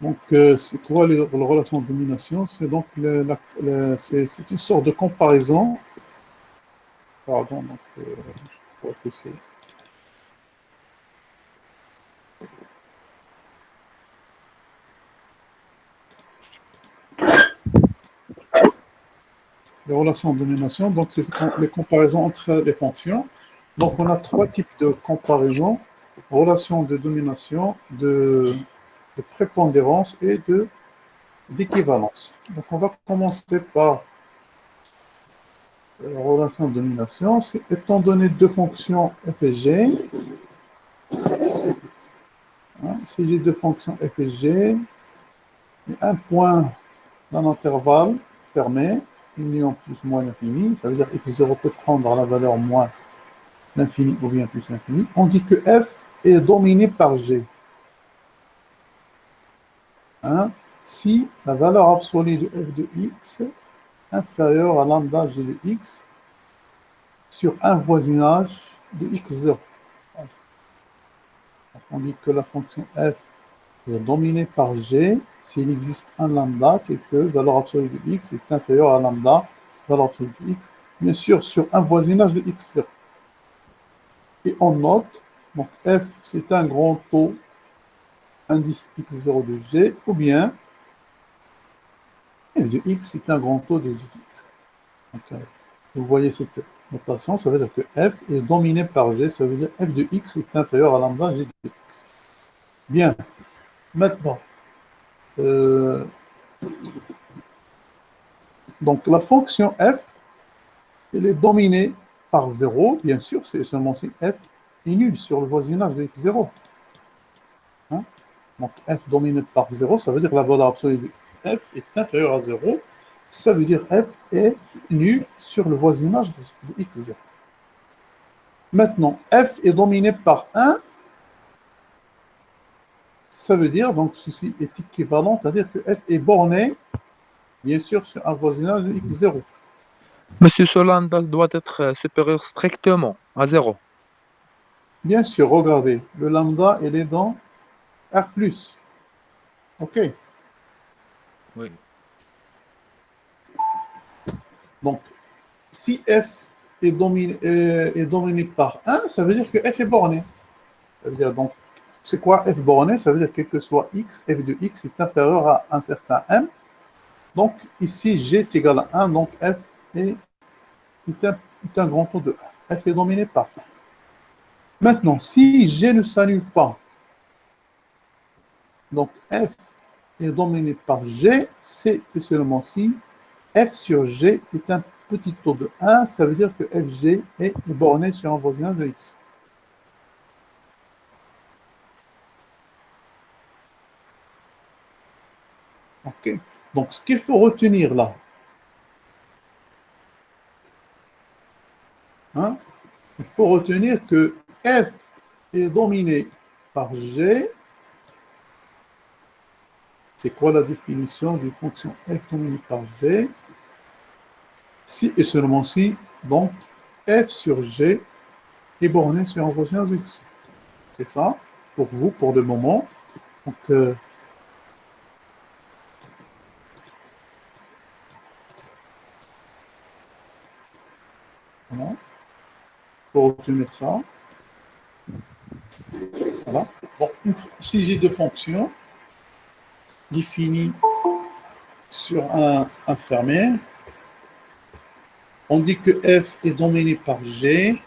Donc, c'est quoi la relation de domination? C'est donc c'est une sorte de comparaison. Pardon, donc, je crois que c'est. Les relations de domination, donc c'est les comparaisons entre les fonctions. Donc, on a trois types de comparaison: relation de domination, de prépondérance et d'équivalence. Donc, on va commencer par la relation de domination. Étant donné deux fonctions f et g, si j'ai deux fonctions f et g, et un point dans l'intervalle fermé, union plus moins l'infini, ça veut dire que x0 peut prendre la valeur moins l'infini ou bien plus l'infini, on dit que f est dominé par g. Si la valeur absolue de f de x est inférieure à lambda g de x sur un voisinage de x0. On dit que la fonction f est dominée par g s'il existe un lambda et que la valeur absolue de x est inférieure à lambda, valeur absolue de x, bien sûr sur un voisinage de x0. Et on note, donc f c'est un grand taux indice x0 de g, ou bien f de x est un grand taux de g de x. Donc, vous voyez cette notation, ça veut dire que f est dominé par g, ça veut dire f de x est inférieur à lambda g de x. Bien, maintenant, donc la fonction f, elle est dominée par 0, bien sûr, c'est seulement si f est nul sur le voisinage de x0. Donc f dominé par 0, ça veut dire que la valeur absolue de f est inférieure à 0. Ça veut dire f est nul sur le voisinage de x0. Maintenant, f est dominé par 1. Ça veut dire, donc ceci est équivalent, c'est-à-dire que f est borné, bien sûr, sur un voisinage de x0. Monsieur Solanda doit être supérieur strictement à 0. Bien sûr, regardez, le lambda, il est dans R+. OK. Oui. Donc, si f est dominé par 1, ça veut dire que f est borné. Ça veut dire, donc, c'est quoi f borné? Ça veut dire quel que soit x, f de x est inférieur à un certain m. Donc, ici, g est égal à 1, donc f est un grand taux de 1. F est dominé par 1. Maintenant, si g ne s'annule pas, donc f est dominé par g, c'est seulement si f sur g est un petit taux de 1, ça veut dire que fg est borné sur un voisinage de x. Ok. Donc, ce qu'il faut retenir là, il faut retenir que f est dominé par g. C'est quoi la définition d'une fonction f dominée par g? Si et seulement si, donc, f sur g est borné sur un voisinage de x. C'est ça, pour vous, pour le moment. Donc, voilà. Il faut retenir ça. Voilà. Bon, si j'ai deux fonctions définies sur un fermé, on dit que f est dominé par g,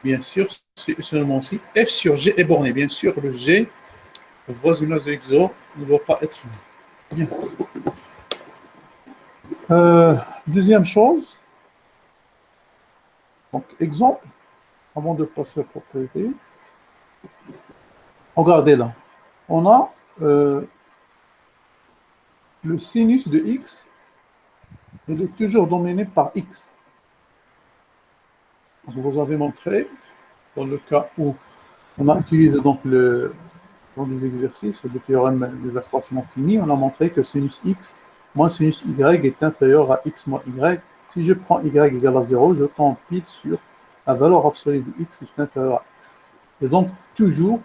bien sûr, c'est seulement si f sur g est borné. Bien sûr, le g, le voisinage de x0, ne doit pas être bien. Deuxième chose, donc exemple, avant de passer à la propriété, regardez là, on a le sinus de x, il est toujours dominé par x. Donc, vous avez montré, dans le cas où on a utilisé donc dans des exercices, le théorème des accroissements finis, on a montré que sinus x moins sinus y est inférieur à x moins y. Si je prends y égale à 0, je tombe pile sur la valeur absolue de x est inférieure à x. Et donc, toujours,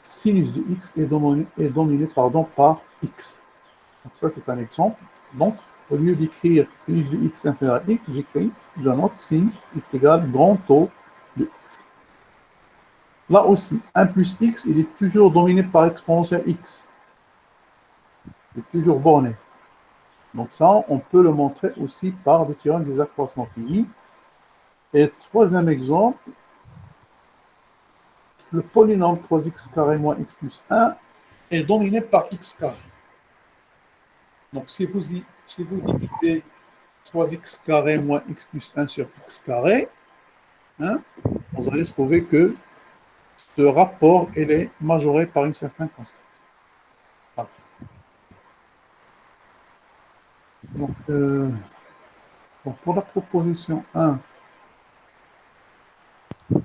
sinus de x est dominé par x. Donc ça, c'est un exemple. Donc, au lieu d'écrire sinus de x inférieur à x, j'écris, je note sin est égal grand O de x. Là aussi, 1 plus x, il est toujours dominé par exponentielle x. Il est toujours borné. Donc ça, on peut le montrer aussi par le théorème des accroissements finis. Et troisième exemple, le polynôme 3x carré moins x plus 1 est dominé par x carré. Donc si vous divisez 3x carré moins x plus 1 sur x carré, hein, vous allez trouver que ce rapport il est majoré par une certaine constante. Voilà. Donc, pour la proposition 1, je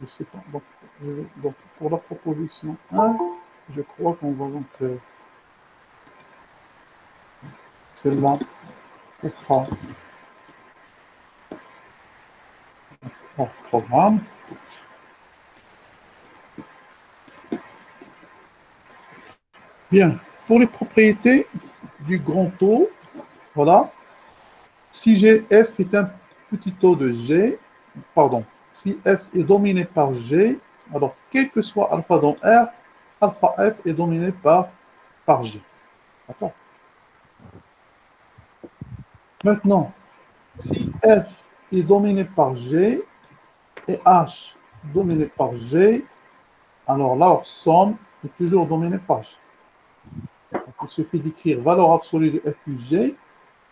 ne sais pas. Donc, pour la proposition 1, je crois qu'on va donc celle-là, ce sera hors programme. Bien, pour les propriétés du grand O, voilà, si F est un petit O de G, pardon, si F est dominé par G, alors quel que soit alpha dans R, alpha F est dominé par G. D'accord? Maintenant, si F est dominé par G et H dominé par G, alors leur somme est toujours dominée par G. Donc, il suffit d'écrire valeur absolue de F plus G,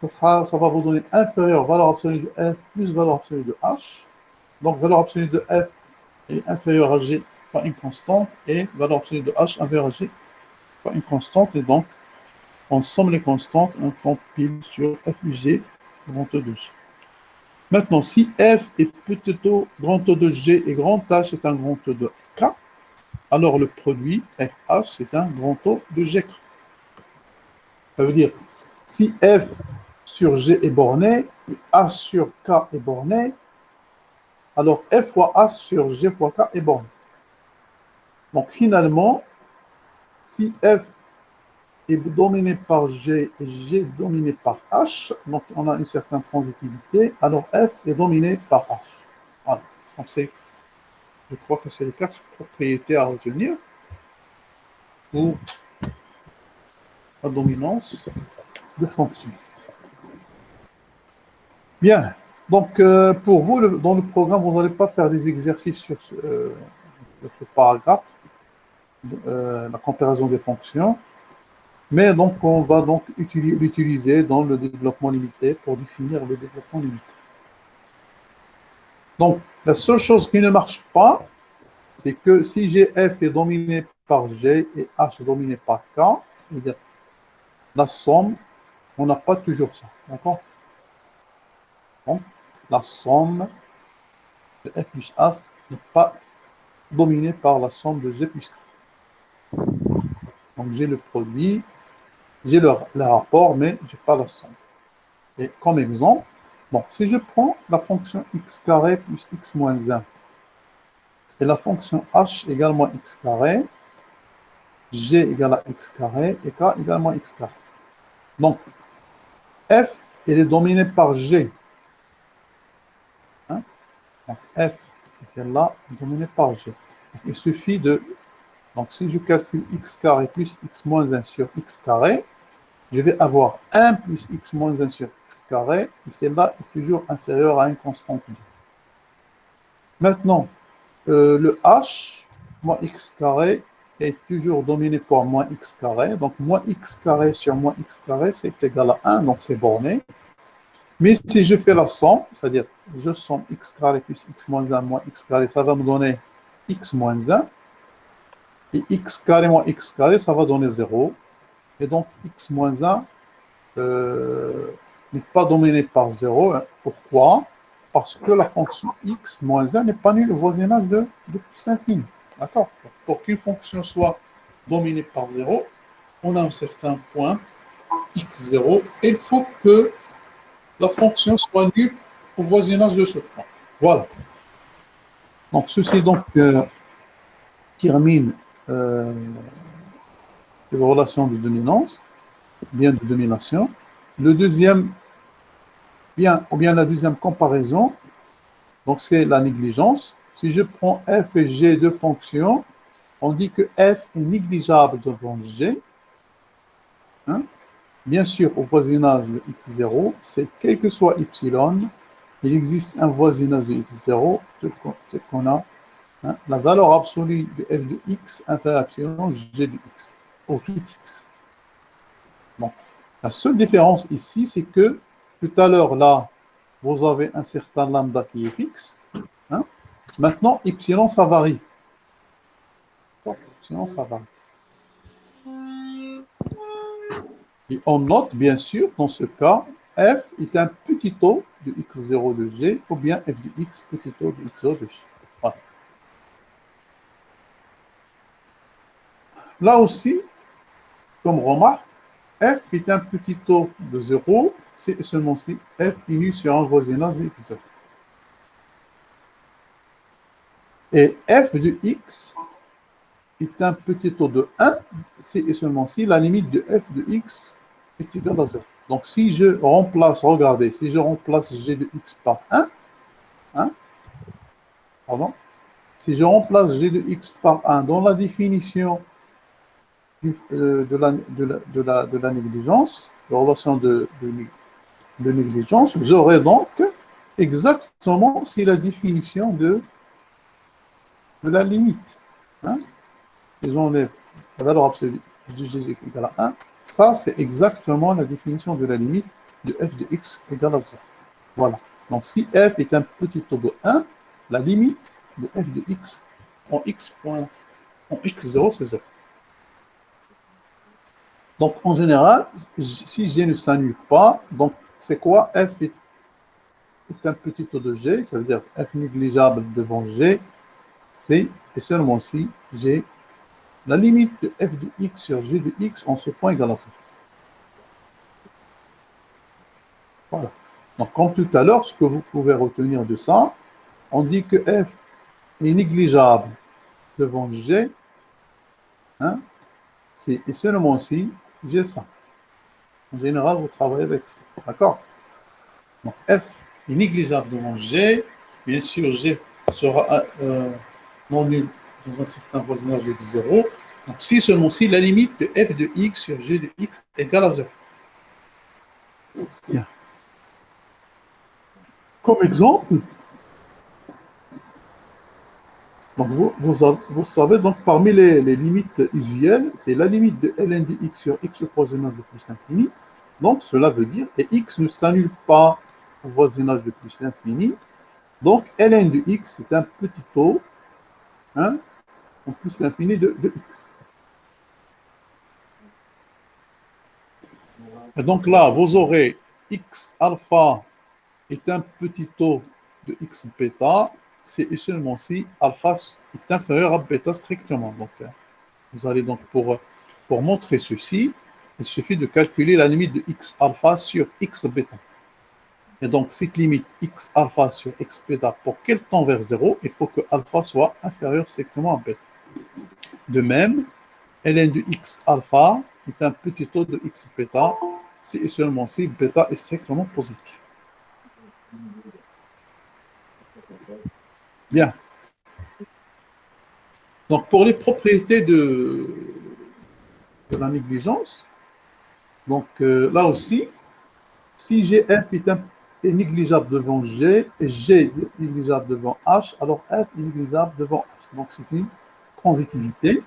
ça va vous donner inférieur valeur absolue de F plus valeur absolue de H. Donc, valeur absolue de F est inférieure à G par une constante et valeur absolue de H inférieure à G par une constante. Et donc, on somme les constantes, on compile sur F plus G grand O de G. Maintenant, si F est petit O, grand O de G et grand H est un grand O de K, alors le produit FH c'est un grand O de G. Ça veut dire, si F sur G est borné, et A sur K est borné, alors F fois A sur G fois K est borné. Donc finalement, si F est dominé par G et G est dominé par H, donc on a une certaine transitivité, alors F est dominé par H. Voilà. Donc je crois que c'est les 4 propriétés à retenir pour la dominance de fonction. Bien. Donc, pour vous, dans le programme, vous n'allez pas faire des exercices sur ce paragraphe, la comparaison des fonctions, mais donc on va donc l'utiliser dans le développement limité pour définir le développement limité. Donc, la seule chose qui ne marche pas, c'est que si GF est dominé par G et H est dominé par K, c'est-à-dire la somme, on n'a pas toujours ça. D'accord? Donc, la somme de F plus H n'est pas dominée par la somme de G plus K. Donc, j'ai le produit, j'ai le rapport, mais je n'ai pas la somme. Et comme exemple, bon, si je prends la fonction x carré plus x moins 1 et la fonction h égale moins x carré, g égale à x carré et k égale moins x carré. Donc, f, elle est dominée par g. Hein? Donc, f, c'est celle-là, est dominée par g. Donc, il suffit de... Donc, si je calcule x carré plus x moins 1 sur x carré, je vais avoir 1 plus x moins 1 sur x carré, et celle-là est toujours inférieure à une constante. Maintenant, le h, moins x carré, est toujours dominé par moins x carré. Donc, moins x carré sur moins x carré, c'est égal à 1, donc c'est borné. Mais si je fais la somme, c'est-à-dire je somme x carré plus x moins 1 moins x carré, ça va me donner x moins 1. Et x carré moins x carré, ça va donner 0. Et donc, x moins 1 n'est pas dominé par 0. Hein. Pourquoi? Parce que la fonction x moins 1 n'est pas nulle au voisinage de plus l'infini. D'accord? Pour qu'une fonction soit dominée par 0, on a un certain point x0. Et il faut que la fonction soit nulle au voisinage de ce point. Voilà. Donc, ceci donc termine les relations de dominance, bien de domination. Le deuxième bien, ou bien la deuxième comparaison, donc c'est la négligence. Si je prends f et g de fonctions, on dit que f est négligeable devant g. Hein? Bien sûr, au voisinage de x0, c'est quel que soit epsilon, il existe un voisinage de x0, tel qu'on a hein, la valeur absolue de f de x inférieure à epsilon g de x, au tout x. Bon. La seule différence ici, c'est que tout à l'heure, là, vous avez un certain lambda qui est fixe. Hein? Maintenant, epsilon, ça varie. Epsilon, ça varie. Et on note, bien sûr, dans ce cas, f est un petit o de x0 de g, ou bien f de x petit o de x0 de g. Voilà. Là aussi, comme remarque, f est un petit o de 0, c'est seulement si f finit sur un voisinage de x0. Et f de x est un petit o de 1, c'est seulement si la limite de f de x est égale à 0. Donc, si je remplace, regardez, si je remplace g de x par 1, hein, pardon, si je remplace g de x par 1 dans la définition de la négligence, de relation de négligence, j'aurai donc exactement si la définition de la limite. Hein, et j'enlève la valeur absolue de g égale à 1. Ça, c'est exactement la définition de la limite de f de x égale à 0. Voilà. Donc, si f est un petit taux de 1, la limite de f de x en x0, c'est 0. Donc, en général, si g ne s'annule pas, donc c'est quoi f est un petit taux de g, ça veut dire f négligeable devant g, c'est et seulement si g, la limite de f de x sur g de x en ce point égale à 0. Voilà. Donc, comme tout à l'heure, ce que vous pouvez retenir de ça, on dit que f est négligeable devant g, hein, c'est et seulement si g ça. En général, vous travaillez avec ça. D'accord? Donc, f est négligeable devant g. Bien sûr, g sera non nul dans un certain voisinage de 0. Donc, si seulement si la limite de f de x sur g de x égale à 0. Bien. Comme exemple, donc vous savez, donc parmi les limites usuelles, c'est la limite de ln de x sur x au voisinage de plus l'infini. Donc, cela veut dire, et x ne s'annule pas au voisinage de plus l'infini. Donc, ln de x, c'est un petit taux, hein, en plus l'infini de x. Et donc là, vous aurez x alpha est un petit taux de x bêta, c'est seulement si alpha est inférieur à bêta strictement. Donc, vous allez donc, pour montrer ceci, il suffit de calculer la limite de x alpha sur x bêta. Et donc, cette limite x alpha sur x bêta, pour qu'elle tend vers 0, il faut que alpha soit inférieur strictement à bêta. De même, ln de x alpha est un petit taux de x bêta, si et seulement si bêta est strictement positif. Bien. Donc, pour les propriétés de la négligence, donc là aussi, si Gf est négligeable devant G et G est négligeable devant H, alors F est négligeable devant H. Donc, c'est une transitivité.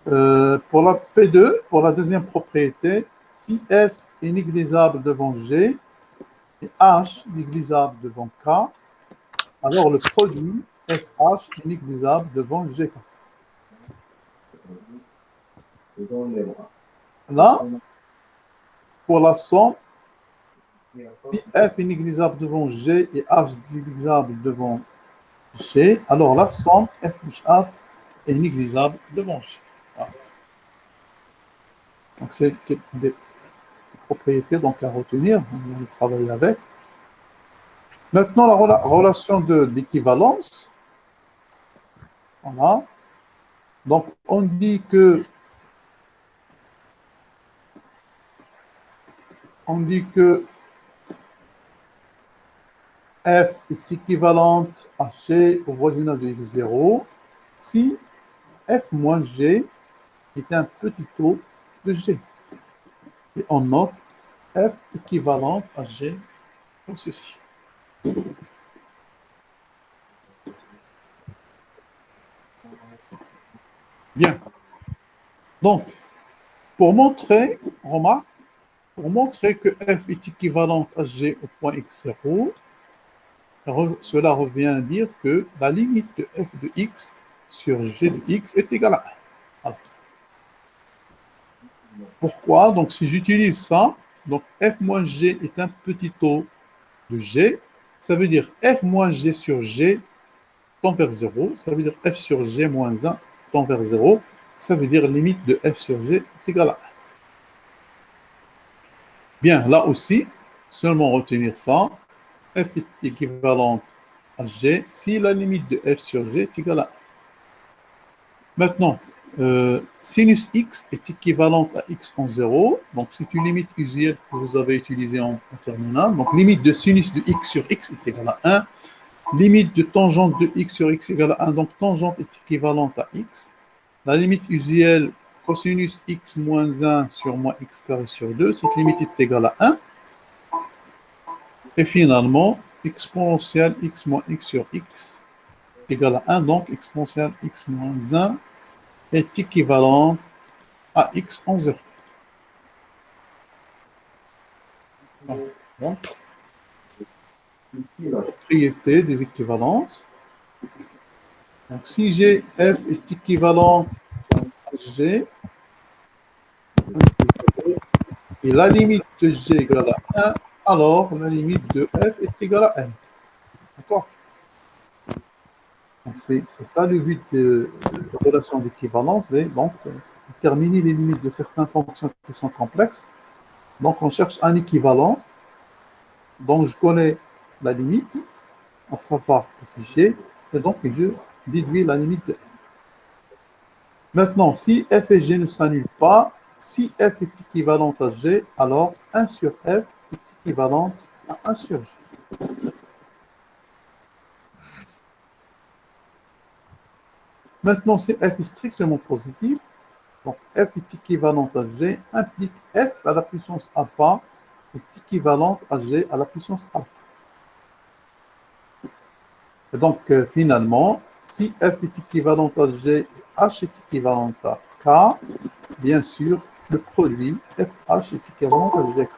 Pour la P2, pour la deuxième propriété, si F est négligeable devant G et H négligeable devant K, alors le produit FH est négligeable devant GK. Là, pour la somme, si F est négligeable devant G et H est négligeable devant G, alors la somme F plus H est négligeable devant G. Voilà. Donc, c'est des propriété donc à retenir, on va travailler avec. Maintenant, la relation d'équivalence. Voilà. Donc, on dit que f est équivalente à g au voisinage de x0 si f moins g est un petit taux de g. Et on note f équivalente à g comme ceci. Bien. Donc, pour montrer, remarque, pour montrer que f est équivalente à g au point x0, cela revient à dire que la limite de f de x sur g de x est égale à 1. Alors, pourquoi? Donc, si j'utilise ça, donc f moins g est un petit taux de g, ça veut dire f moins g sur g tend vers 0, ça veut dire f sur g moins 1 tend vers 0, ça veut dire limite de f sur g est égale à 1. Bien, là aussi, seulement retenir ça, f est équivalente à g si la limite de f sur g est égale à 1. Maintenant, sinus x est équivalente à x en 0, donc c'est une limite usuelle que vous avez utilisée en terminale. Donc, limite de sinus de x sur x est égale à 1. Limite de tangente de x sur x égale à 1, donc tangente est équivalente à x. La limite usuelle cosinus x moins 1 sur moins x carré sur 2, cette limite est égale à 1. Et finalement, exponentielle x moins x sur x est égale à 1, donc exponentielle x moins 1 est équivalente à x en 0. Donc, la propriété des équivalences. Donc, si g f est équivalent à g, et la limite de g égale à 1, alors la limite de f est égale à n. D'accord? Donc, c'est ça le but de la relation d'équivalence. Donc, déterminer les limites de certaines fonctions qui sont complexes. Donc, on cherche un équivalent dont je connais la limite, à savoir petit g, et donc je déduis la limite de f. Maintenant, si f et g ne s'annulent pas, si f est équivalente à g, alors 1 sur f est équivalente à 1 sur g. Maintenant, si f est strictement positif, donc f est équivalente à g, implique f à la puissance alpha est équivalente à g à la puissance alpha. Et donc, finalement, si f est équivalente à g et h est équivalent à k, bien sûr, le produit FH est équivalent à G.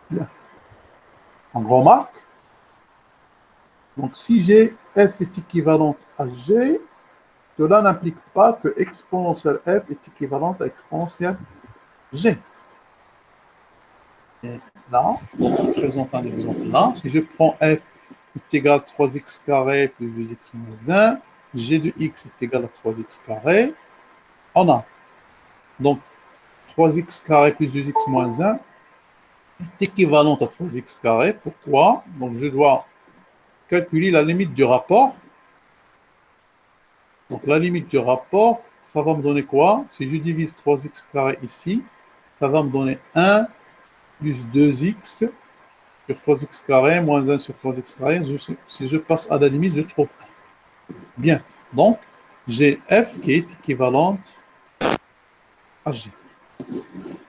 Bien. On remarque, donc si G, F est équivalente à G, cela n'implique pas que exponentielle F est équivalente à exponentielle G. Et là, je présente un exemple là. Si je prends F est égal à 3x carré plus 2x moins 1, G de x est égal à 3x carré, on a donc 3x carré plus 2x moins 1 est équivalente à 3x carré. Pourquoi? Donc je dois calculer la limite du rapport. Donc la limite du rapport, ça va me donner quoi? Si je divise 3x carré ici, ça va me donner 1 plus 2x sur 3x carré moins 1 sur 3x carré. Si je passe à la limite, je trouve 1. Bien. Donc, j'ai f qui est équivalente à g.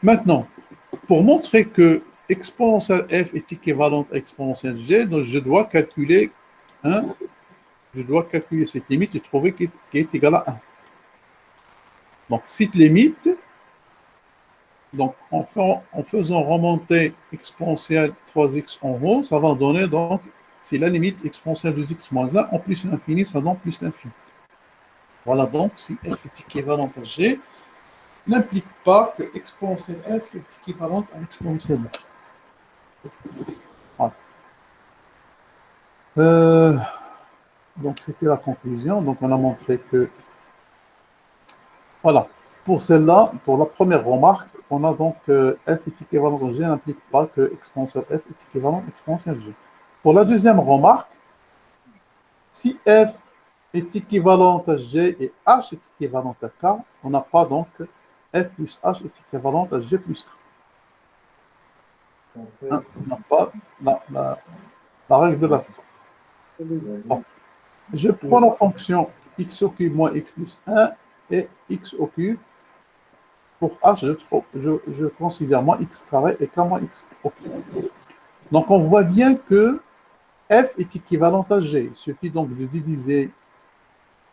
Maintenant, pour montrer que exponentielle f est équivalente à exponentielle g, donc je dois calculer cette limite et trouver qu'elle est égale à 1. Donc, cette limite, donc, en faisant remonter exponentielle 3x en haut, ça va donner, donc, c'est la limite exponentielle de x moins 1 en plus l'infini, ça donne plus l'infini. Voilà, donc, si f est équivalente à g, n'implique pas que exponentielle f est équivalente à exponentielle g. Voilà. Donc, c'était la conclusion. Donc, on a montré que Voilà. Pour celle-là, pour la première remarque, on a donc f est équivalent à g n'implique pas que exponentielle f est équivalent à exponentielle g. Pour la deuxième remarque, si f est équivalente à g et h est équivalent à k, on n'a pas donc f plus h est équivalent à g plus k. Hein, on n'a pas la règle de la somme. Bon. Je prends la fonction x au cube moins x plus 1 et x au cube. Pour h, je considère moins x carré et k moins x au cube. Donc on voit bien que f est équivalent à g. Il suffit donc de diviser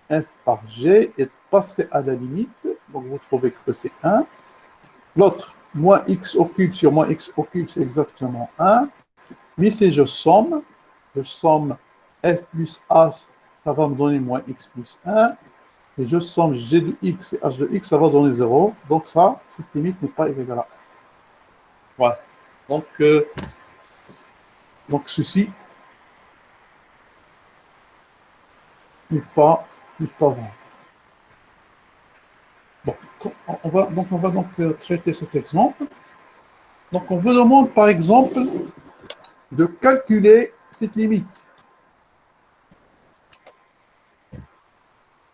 f par g et de passer à la limite. Donc vous trouvez que c'est 1. L'autre, moins x au cube sur moins x au cube, c'est exactement 1. Mais si je somme f plus h, ça va me donner moins x plus 1. Et je somme g de x et h de x, ça va donner 0. Donc ça, cette limite n'est pas égale à 1. Voilà. Donc ceci n'est pas vrai. Bon, on va donc traiter cet exemple. Donc on vous demande par exemple de calculer cette limite.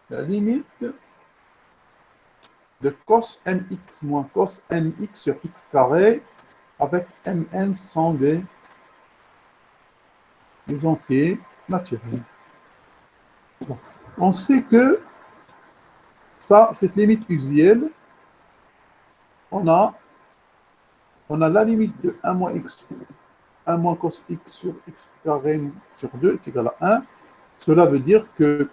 La limite de cos mx moins cos mx sur x carré avec mn sont des entiers naturels. Bon. On sait que ça, cette limite usuelle, on a la limite de 1 moins x, 1 moins cos x sur x carré sur 2 est égal à 1. Cela veut dire que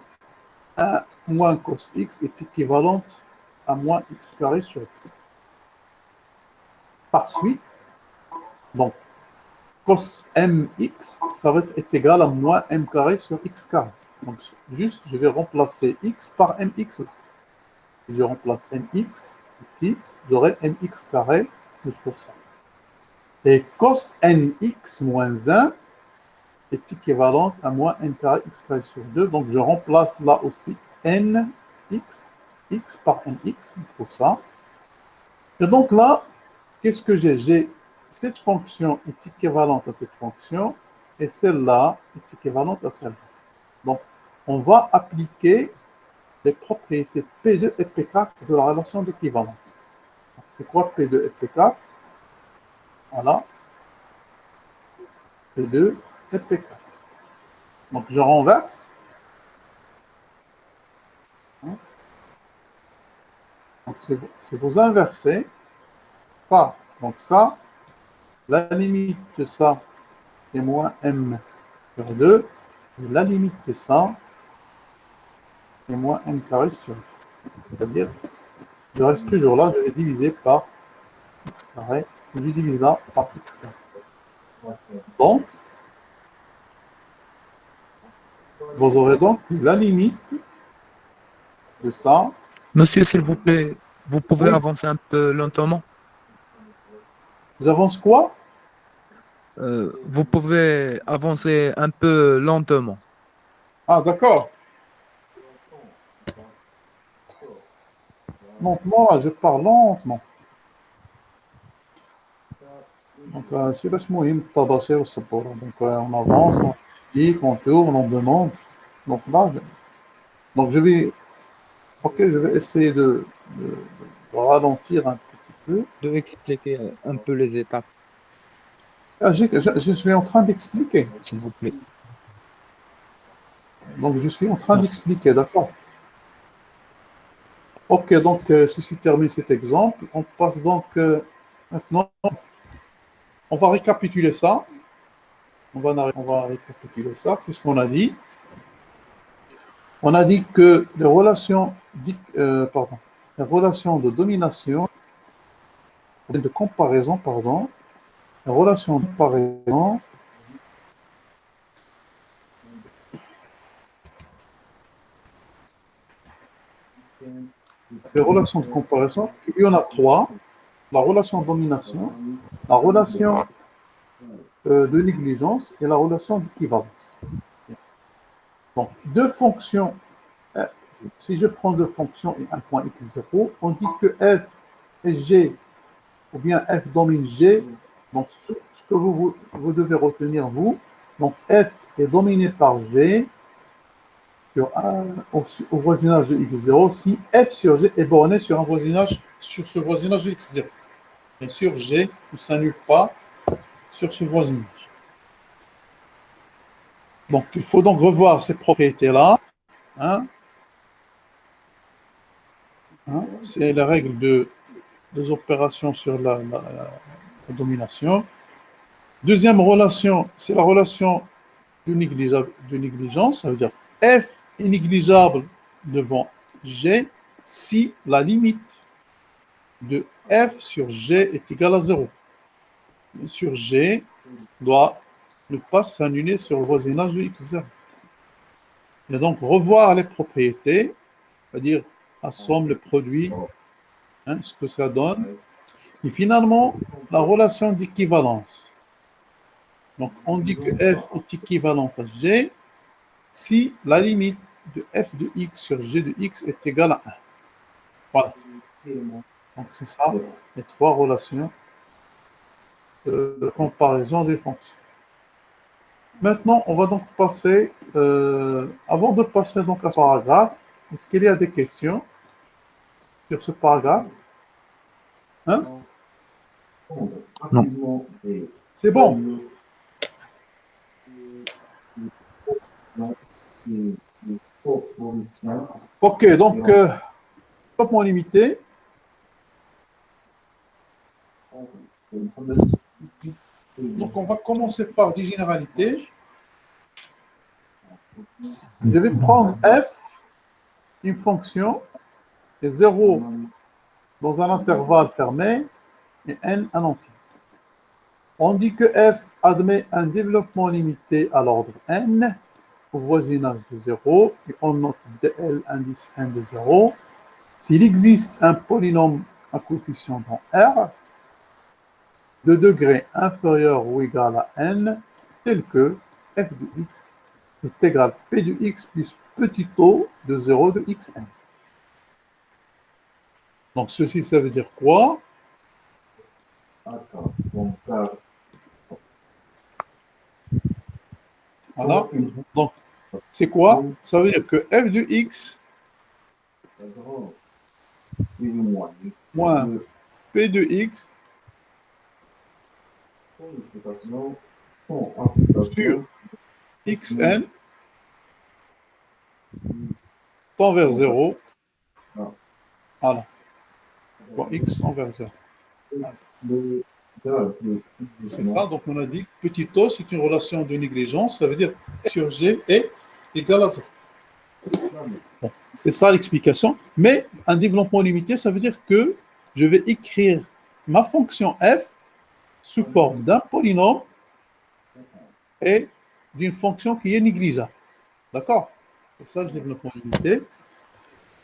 1 moins cos x est équivalente à moins x carré sur x. Par suite, donc, cos mx, ça va être égal à moins m carré sur x carré. Donc, juste, je vais remplacer x par mx. Je remplace mx ici, j'aurai mx carré de pour ça. Et cos nx moins 1 est équivalent à moins n carré x carré sur 2. Donc, je remplace là aussi nx, x par nx, pour ça. Et donc là, qu'est-ce que j'ai? J'ai cette fonction est équivalente à cette fonction et celle-là est équivalente à celle-là. Donc, on va appliquer les propriétés P2 et P4 de la relation d'équivalence. C'est quoi P2 et P4? Voilà. P2 et P4. Donc, je renverse. Donc, c'est vous inverser ça. Donc, ça, la limite de ça, c'est moins m sur 2. Et la limite de ça, c'est moins m carré sur 2. C'est-à-dire, je reste toujours là, je vais diviser par x carré. Je divise là par x carré. Donc, vous aurez donc la limite de ça. Monsieur, s'il vous plaît, vous pouvez Oui, avancer un peu lentement. vous avancez quoi? Vous pouvez avancer un peu lentement. Ah, d'accord. Lentement, là, je parle lentement. Donc, c'est vachement tabasser au support. Donc, on avance, on explique, on tourne, on demande. Donc, là, je vais, ok, je vais essayer de ralentir un petit peu. De expliquer un peu les étapes, Ah, je suis en train d'expliquer. s'il vous plaît. Donc, je suis en train Merci. d'expliquer, d'accord. Ok, donc, ceci termine cet exemple. On passe donc maintenant, on va récapituler ça. On va récapituler ça, puisqu'on a dit. On a dit que les relations de domination, de comparaison, pardon, les relations de comparaison, il y en a trois. La relation de domination, la relation de négligence et la relation d'équivalence. Donc, deux fonctions si je prends deux fonctions et un point x0, on dit que f est g, ou bien f domine g. Donc, ce que vous devez retenir, vous, donc f est dominé par g au voisinage de x0 si f sur g est borné sur ce voisinage de x0. Bien sûr, g ne s'annule pas sur ce voisinage. Donc, il faut donc revoir ces propriétés-là. Hein. C'est la règle des opérations sur la domination. Deuxième relation, c'est la relation de négligence. Ça veut dire f est négligeable devant g si la limite de f sur g est égale à 0. Bien sûr, g doit ne pas s'annuler sur le voisinage de x0. Et donc, revoir les propriétés, c'est-à-dire la somme, le produit, ce que ça donne. Et finalement, la relation d'équivalence. Donc, on dit que f est équivalent à g si la limite de f de x sur g de x est égale à 1. Voilà. Donc, c'est ça, les trois relations de comparaison des fonctions. Maintenant, on va donc passer, avant de passer donc à ce paragraphe, est-ce qu'il y a des questions sur ce paragraphe? Hein? Non. C'est bon. Ok, donc, développement limité. Donc, on va commencer par des généralités. Je vais prendre f, une fonction, et 0 dans un intervalle fermé, et n un entier. On dit que f admet un développement limité à l'ordre n, au voisinage de 0, et on note dl indice n de 0. S'il existe un polynôme à coefficient dans R, de degré inférieur ou égal à n, tel que f de x est égal à p de x plus petit o de 0 de xn. Donc, ceci, ça veut dire quoi? Voilà. Donc, c'est quoi? Ça veut dire que f de x moins p de x sur xn tend vers 0. Voilà. Bon, x tend vers 0. C'est ça, donc on a dit que petit o, c'est une relation de négligence, ça veut dire f sur g est égal à 0. Bon, c'est ça l'explication. Mais un développement limité, ça veut dire que je vais écrire ma fonction f sous forme d'un polynôme et d'une fonction qui est négligeable. D'accord? C'est ça le développement limité.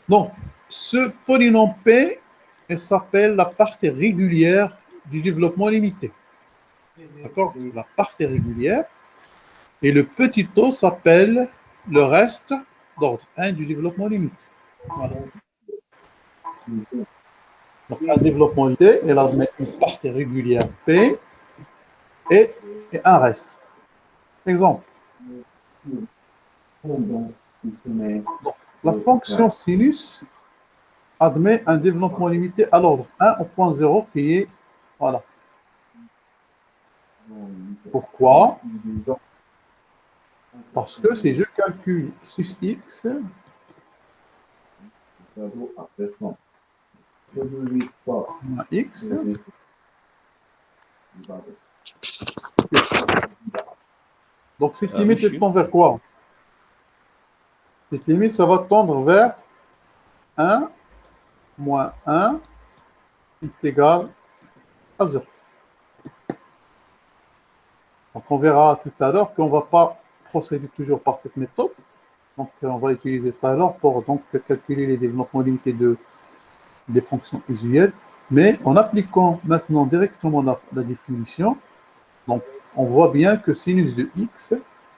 Donc, ce polynôme P, elle s'appelle la partie régulière du développement limité. D'accord? La partie régulière. Et le petit o s'appelle le reste d'ordre 1 du développement limité. Voilà. Donc, un développement limité, elle admet une partie régulière P et un reste. Exemple. Donc, la fonction sinus admet un développement limité à l'ordre 1 au point 0 qui est, voilà. Pourquoi? Parce que si je calcule sus x, moins x, donc cette limite elle tend vers quoi? Cette limite, ça va tendre vers 1 moins 1 est égal à 0. Donc, on verra tout à l'heure qu'on ne va pas procéder toujours par cette méthode. Donc, on va utiliser tout à l'heure pour donc, calculer les développements limités des fonctions usuelles. Mais en appliquant maintenant directement la définition, donc, on voit bien que sinus de x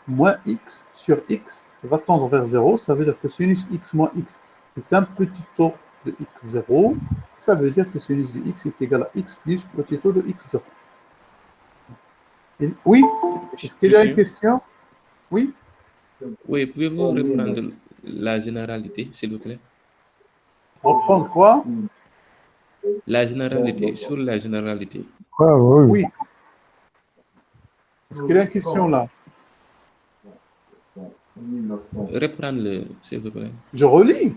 moins x sur x va tendre vers 0. Ça veut dire que sinus x moins x est un petit taux de x0, ça veut dire que sinus de x est égal à x plus petit taux de x0. Oui, est-ce qu'il y a une Monsieur, question? Oui, oui, pouvez-vous reprendre la généralité, s'il vous plaît? reprendre quoi? La généralité, sur la généralité. Ah, oui. Oui. Est-ce qu'il y a une question là? Reprendre-le, s'il vous plaît. Je relis.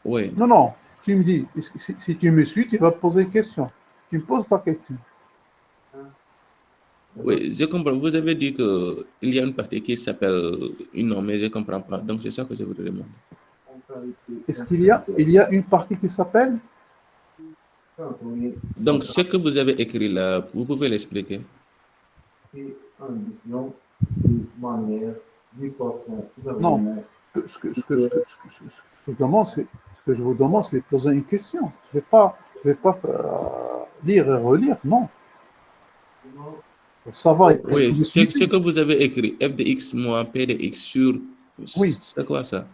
Oui, Non, non, tu me dis, si tu me suis, tu vas poser une question. Tu me poses ta question. oui, je comprends. Vous avez dit qu'il y a une partie qui s'appelle une nom, mais je ne comprends pas. Donc, c'est ça que je vous demande. Est-ce qu'il y a une partie qui s'appelle? Donc, ce que vous avez écrit là, vous pouvez l'expliquer? Non. Ce que je vous demande, c'est de poser une question. Je vais pas lire et relire, non. Pour savoir, est-ce Oui, que vous ce suivez? que vous avez écrit, f de x moins p de x sur... Oui. C'est quoi ça?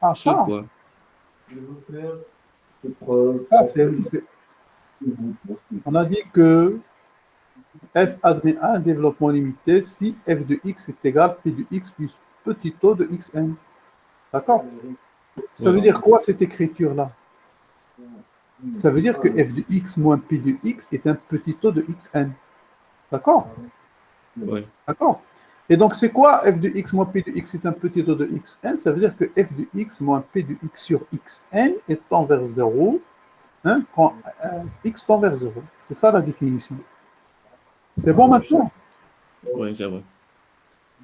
Ah, Sur ça, quoi? ça on a dit que f admet un développement limité si f de x est égal à p de x plus petit taux de xn. D'accord? Ça veut Oui, dire quoi cette écriture-là? Ça veut dire que f de x moins p de x est un petit taux de xn. D'accord? oui, D'accord? Et donc, c'est quoi f de x moins p de x est un petit taux de xn? Ça veut dire que f de x moins p de x sur xn est tend vers 0, hein, quand x tend vers 0. C'est ça la définition. C'est bon maintenant? oui, c'est bon.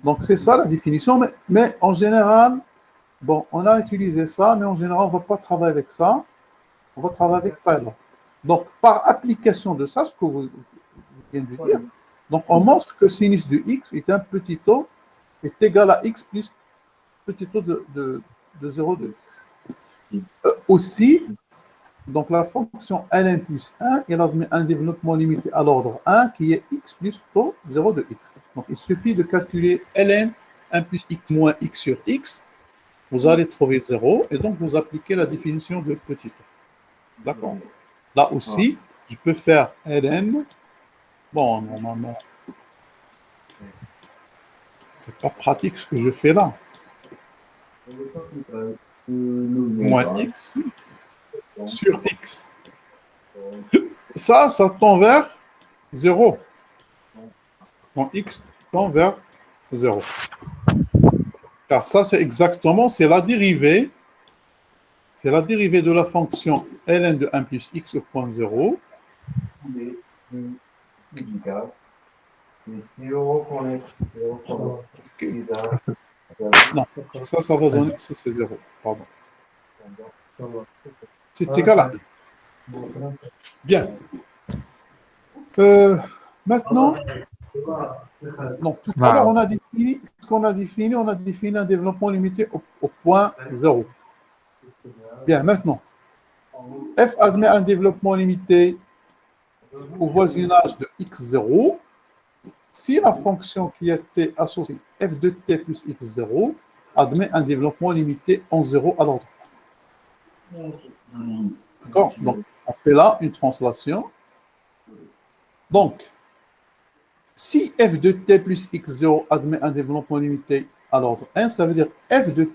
Donc, c'est ça la définition, mais en général, bon, on a utilisé ça, mais en général, on ne va pas travailler avec ça, on va travailler avec Taylor. Donc, par application de ça, ce que vous venez de dire, donc on montre que sinus de x est un petit taux est égal à x plus petit taux de 0 de x. Aussi, donc la fonction ln plus 1, elle admet un développement limité à l'ordre 1 qui est x plus taux 0 de x. Donc il suffit de calculer ln 1 plus x moins x sur x, vous allez trouver 0 et donc vous appliquez la définition de petit taux. D'accord? Là aussi, je peux faire ln. Bon, normalement, c'est pas pratique ce que je fais là. Moins x sur x. Ça tend vers 0. Quand x tend vers 0. Car ça, c'est exactement, c'est la dérivée de la fonction ln de 1 plus x au point 0. Non, ça va donner, ça c'est 0. Pardon. C'est égal à 1. Bien. Maintenant, donc, tout à l'heure, on a défini, ce qu'on a défini, on a défini un développement limité au point 0. Bien, maintenant, f admet un développement limité au voisinage de x0 si la fonction qui était associée f de t plus x0 admet un développement limité en 0 à l'ordre. D'accord? Donc, on fait là une translation. Donc, si f de t plus x0 admet un développement limité à l'ordre 1, ça veut dire f de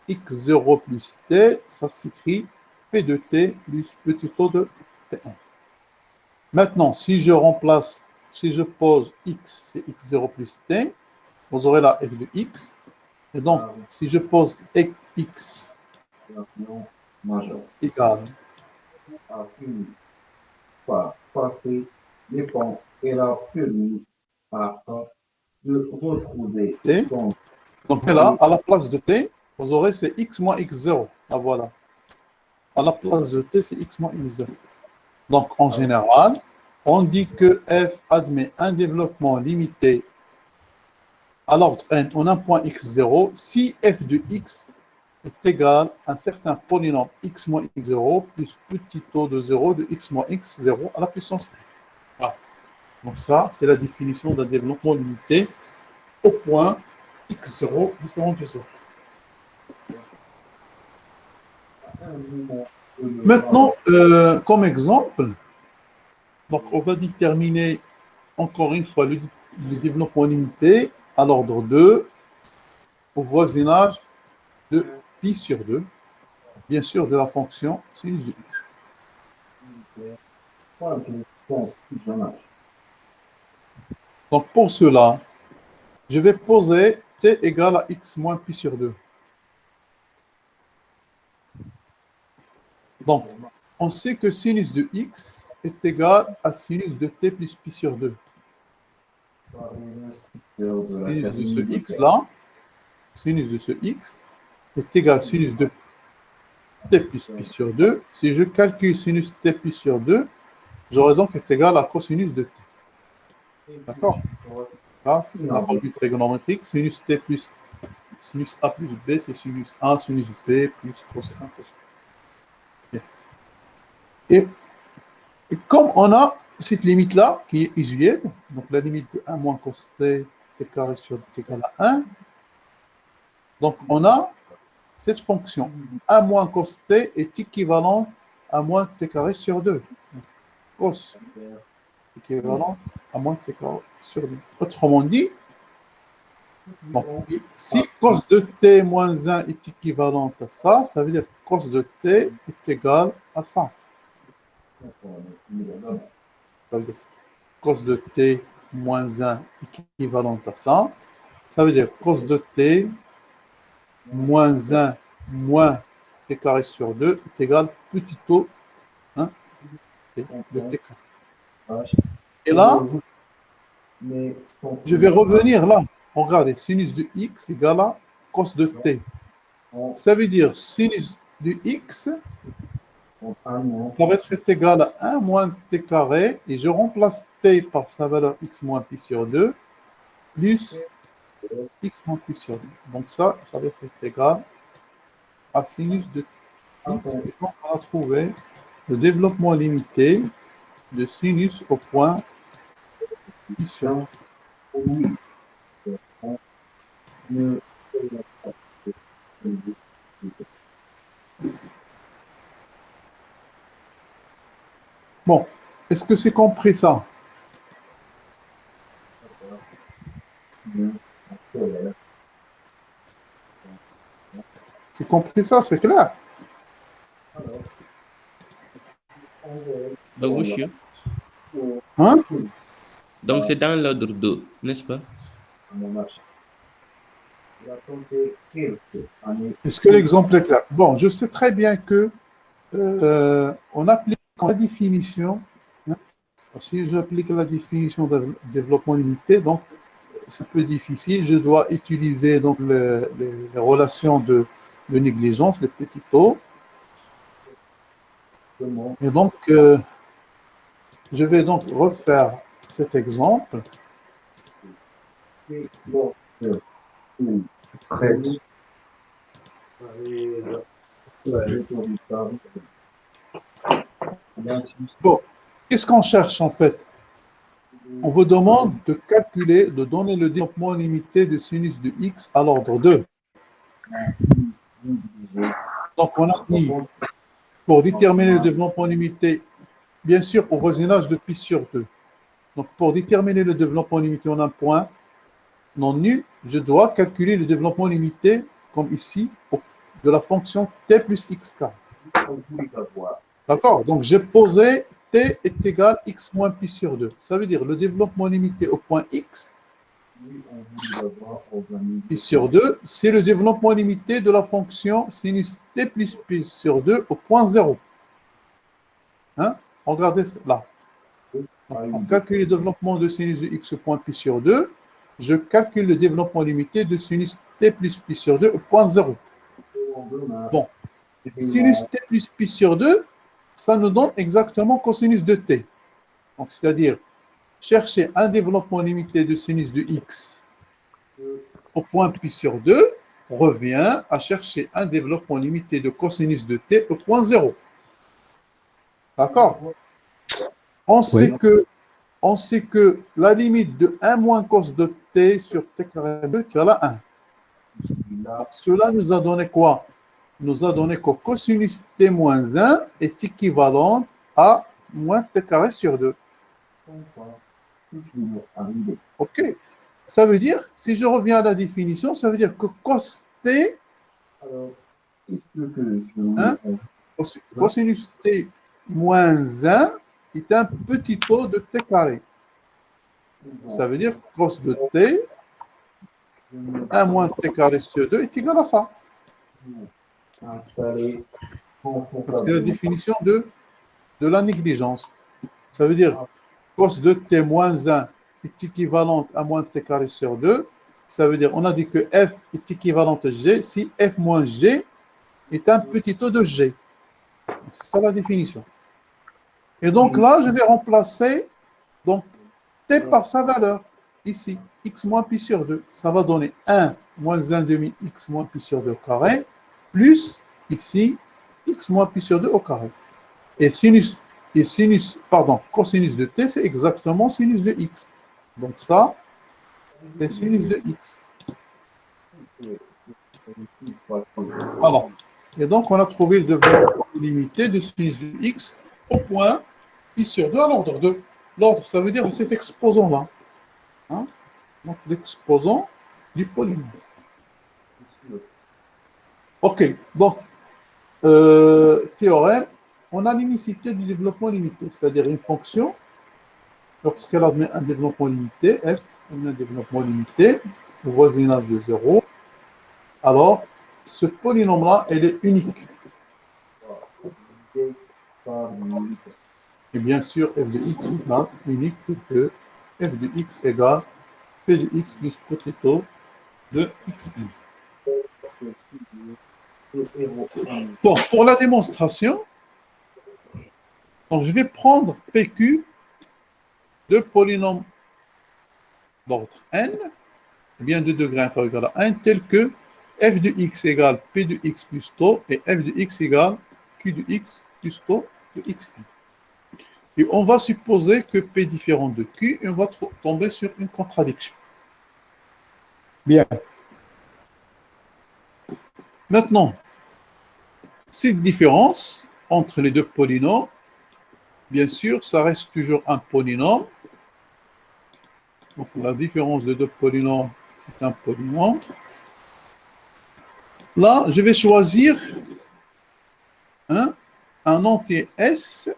x0 plus t, ça s'écrit p de t plus petit taux de t1. Maintenant, si je pose x, c'est x0 plus t, vous aurez la f de x. Et donc, si je pose x égale t, donc là, à la place de t, vous aurez c'est x moins x0. Ah voilà. À la place de t, c'est x moins x0. Donc, en général, on dit que f admet un développement limité à l'ordre n en un point x0 si f de x est égal à un certain polynôme x moins x0 plus petit taux de 0 de x moins x0 à la puissance n. Voilà. Donc ça, c'est la définition d'un développement limité au point x0 différent de 0. Maintenant, comme exemple, donc on va déterminer encore une fois le développement limité à l'ordre 2 au voisinage de pi sur 2, bien sûr de la fonction sinus de x. Donc pour cela, je vais poser t égale à x moins pi sur 2. Donc, on sait que sinus de x est égal à sinus de t plus pi sur 2. Sinus de ce x-là, sinus de ce x est égal à sinus de t plus pi sur 2. Si je calcule sinus t pi sur 2, j'aurai donc est égal à cosinus de t. D'accord? Là, c'est la formule trigonométrique. Sinus t plus sinus a plus b, c'est sinus a, sinus b plus cos 1, cos 2. Et comme on a cette limite-là, qui est usuelle, donc la limite de 1 moins cos t, t carré sur t égale à 1, donc on a cette fonction. 1 moins cos t est équivalent à moins t carré sur 2. Cos équivalent à moins t carré sur 2. Autrement dit, donc, si cos de t moins 1 est équivalent à ça, ça veut dire que cos de t est égal à ça. Ça veut dire cos de t moins 1 équivalent à ça. Ça veut dire cos de t moins 1 moins t carré sur 2 est égal petit o hein, de t carré. Et là, je vais revenir là. Regardez, sinus de x égale à cos de t. Ça veut dire sinus de x, ça va être égal à 1 moins t carré, et je remplace t par sa valeur x moins pi sur 2, plus x moins pi sur 2. Donc ça va être égal à sinus de x. Et donc on a trouvé le développement limité de sinus au point pi sur 2. Bon, est-ce que c'est compris ça? C'est compris ça, c'est clair? Donc, monsieur, Hein? donc c'est dans l'ordre 2, n'est-ce pas? Est-ce que l'exemple est clair? Bon, je sais très bien que on applique la définition. Hein, si j'applique la définition de développement limité, donc c'est un peu difficile. Je dois utiliser donc les relations de négligence, les petits taux. Et donc, je vais donc refaire cet exemple. Bon, qu'est-ce qu'on cherche en fait? On vous demande de calculer, de donner le développement limité de sinus de x à l'ordre 2. Donc, on a dit, pour déterminer le développement limité, bien sûr, au voisinage de pi sur 2. Donc, pour déterminer le développement limité en un point non nul, je dois calculer le développement limité, comme ici, de la fonction t plus xk. D'accord? Donc, j'ai posé t est égal à x moins pi sur 2. Ça veut dire le développement limité au point x, pi sur 2, c'est le développement limité de la fonction sinus t plus pi sur 2 au point 0. Hein? Regardez là. Donc, on calcule le développement de sinus de x au point pi sur 2. Je calcule le développement limité de sinus t plus pi sur 2 au point 0. Bon. Sinus t plus pi sur 2, ça nous donne exactement cosinus de t. Donc, c'est-à-dire, chercher un développement limité de sinus de x au point pi sur 2 revient à chercher un développement limité de cosinus de t au point 0. D'accord? On sait que la limite de 1 moins cos de t sur t carré 2 égale à 1. Donc, cela nous a donné quoi? nous a donné que cosinus t moins 1 est équivalent à moins t carré sur 2. OK. Ça veut dire, si je reviens à la définition, ça veut dire que cos t, hein, cosinus t moins 1 est un petit taux de t carré. Ça veut dire que cos de t, 1 moins t carré sur 2 est égal à ça. C'est la définition de la négligence. Ça veut dire cos de t moins 1 est équivalente à moins t carré sur 2. Ça veut dire, on a dit que f est équivalente à g si f moins g est un petit taux de g. C'est ça la définition. Et donc là, je vais remplacer donc, t par sa valeur. Ici, x moins pi sur 2. Ça va donner 1 moins 1 demi x moins pi sur 2 au carré, plus ici, x moins pi sur 2 au carré. Et cosinus de t, c'est exactement sinus de x. Donc ça, c'est sinus de x. Voilà. Et donc, on a trouvé le développement limité de sinus de x au point pi sur 2 à l'ordre 2. L'ordre, ça veut dire cet exposant-là. Hein? Donc, l'exposant du polynôme. OK. Donc, théorème, on a l'unicité du développement limité, c'est-à-dire une fonction, lorsqu'elle admet un développement limité, f admet un développement limité, au voisinage de 0, alors ce polynôme-là, elle est unique. Et bien sûr, f de x est unique que f de x égale p de x plus petit o de xn. Bon, pour la démonstration, donc je vais prendre PQ de polynôme d'ordre n, bien de degré inférieur égal à 1, tel que f de x égale p de x plus tau et f de x égale q de x plus tau de xn. Et on va supposer que p est différent de q et on va tomber sur une contradiction. Bien. Maintenant, cette différence entre les deux polynômes, bien sûr, ça reste toujours un polynôme. Donc, la différence de deux polynômes, c'est un polynôme. Là, je vais choisir un entier S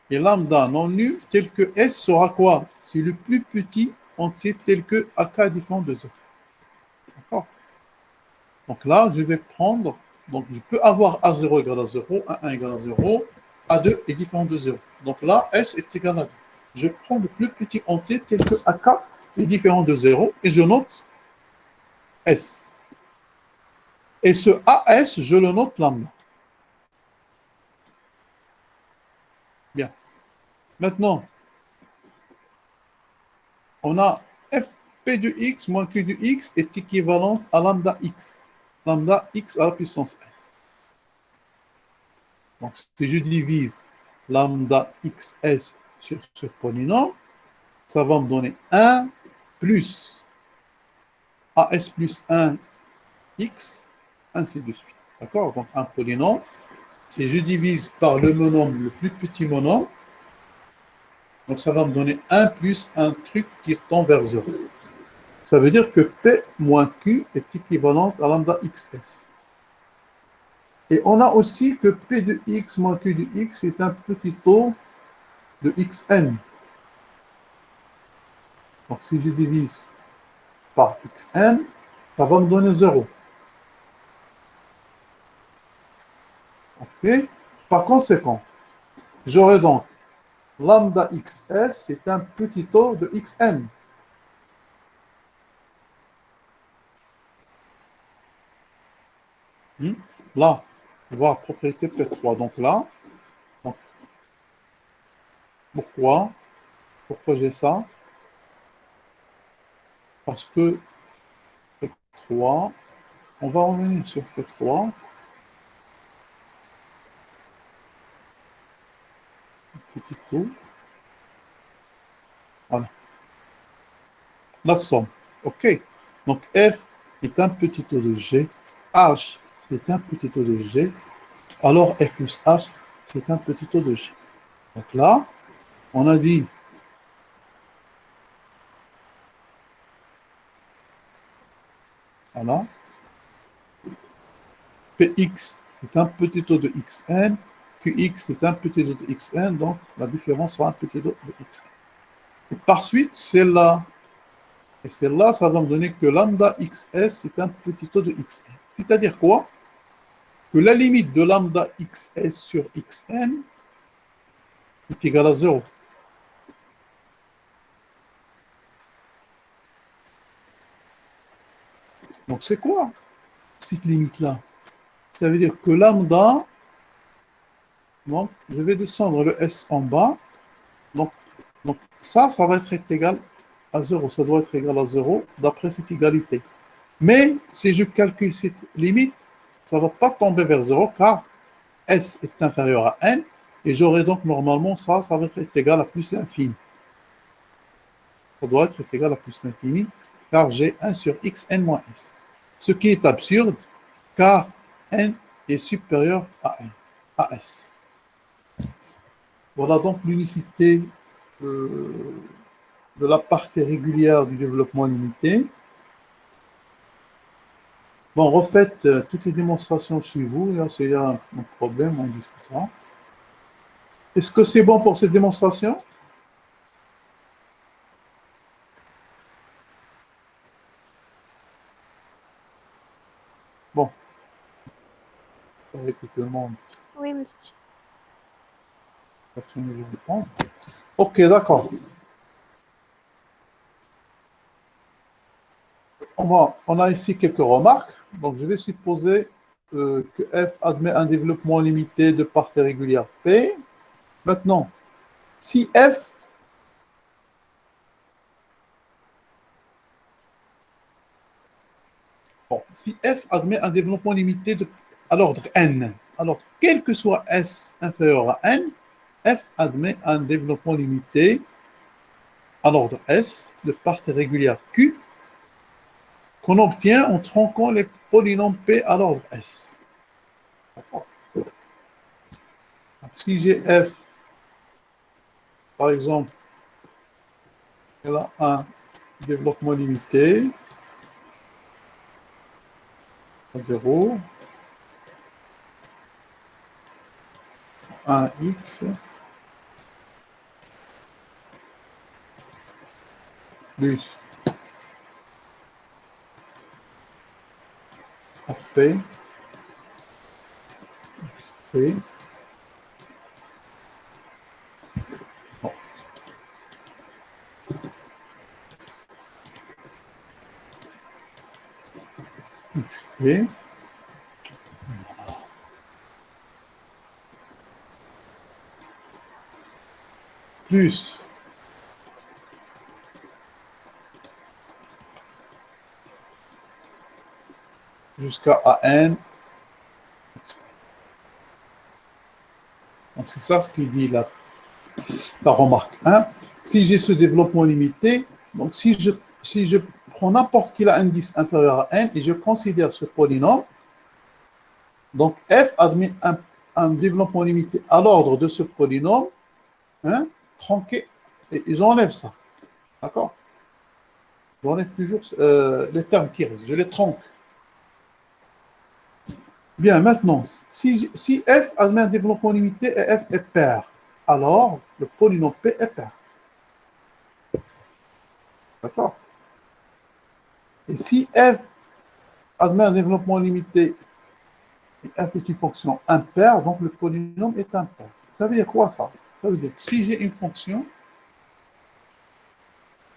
et lambda non nul tel que S sera quoi? C'est le plus petit entier tel que AK est différent de 0. D'accord? Donc là, je vais prendre, donc je peux avoir A0 égale à 0, A1 égale à 0, A2 est différent de 0. Donc là, S est égal à 2. Je prends le plus petit entier tel que AK est différent de 0 et je note S. Et ce AS, je le note lambda. Bien. Maintenant, on a fp de x moins q de x est équivalent à lambda x. Lambda x à la puissance s. Donc, si je divise lambda xs sur ce polynôme, ça va me donner 1 plus as plus 1 x, ainsi de suite. D'accord? Donc, un polynôme, si je divise par le monôme, le plus petit monôme, donc ça va me donner 1 plus un truc qui tend vers 0. Ça veut dire que P moins Q est équivalent à lambda XS. Et on a aussi que P de X moins Q de X est un petit taux de XN. Donc si je divise par XN, ça va me donner 0. OK? Par conséquent, j'aurai donc lambda XS, c'est un petit taux de XN. Là, voir propriété P3. Donc là, donc, pourquoi j'ai ça? Parce que P3, on va revenir sur P3. Petit tout. Voilà. La somme. OK. Donc F est un petit taux de G, H, c'est un petit taux de G, alors F plus H, c'est un petit taux de G. Donc là, on a dit, voilà, Px, c'est un petit taux de Xn, Qx, c'est un petit taux de Xn, donc la différence sera un petit taux de Xn. Et par suite, celle-là, et celle-là, ça va me donner que lambda XS, c'est un petit taux de Xn. C'est-à-dire quoi? Que la limite de lambda XS sur Xn est égale à 0. Donc c'est quoi cette limite-là? Ça veut dire que lambda, donc je vais descendre le S en bas, donc, ça va être égal à 0, ça doit être égal à 0 d'après cette égalité. Mais si je calcule cette limite, ça ne va pas tomber vers 0 car S est inférieur à N et j'aurai donc normalement ça va être égal à plus l'infini. Ça doit être égal à plus l'infini car j'ai 1 sur Xn moins S. Ce qui est absurde car N est supérieur à N, à S. Voilà donc l'unicité de la partie régulière du développement limité. Bon, refaites toutes les démonstrations chez vous. Là, s'il y a un problème, on discutera. Est-ce que c'est bon pour cette démonstration? Bon, avec tout le monde. Oui, monsieur. Ok, d'accord. On a ici quelques remarques. Donc, je vais supposer que F admet un développement limité de partie régulière P. Maintenant, si F admet un développement limité à l'ordre n, alors quel que soit S inférieur à n, F admet un développement limité à l'ordre S de partie régulière Q qu'on obtient en tronquant les polynômes P à l'ordre S. Si j'ai F, par exemple, elle a un développement limité à 0, 1x plus AP, P. Bon. P. Plus jusqu'à AN. Donc c'est ça ce qu'il dit là, la remarque 1. Si j'ai ce développement limité, donc si je prends n'importe quel indice inférieur à n et je considère ce polynôme, donc f admet un développement limité à l'ordre de ce polynôme, hein, tronqué, et j'enlève ça. D'accord? J'enlève toujours les termes qui restent, je les tronque. Bien, maintenant, si f admet un développement limité et f est pair, alors le polynôme p est pair. D'accord? Et si f admet un développement limité et f est une fonction impaire, donc le polynôme est impair. Ça veut dire quoi ça? Ça veut dire que si j'ai une fonction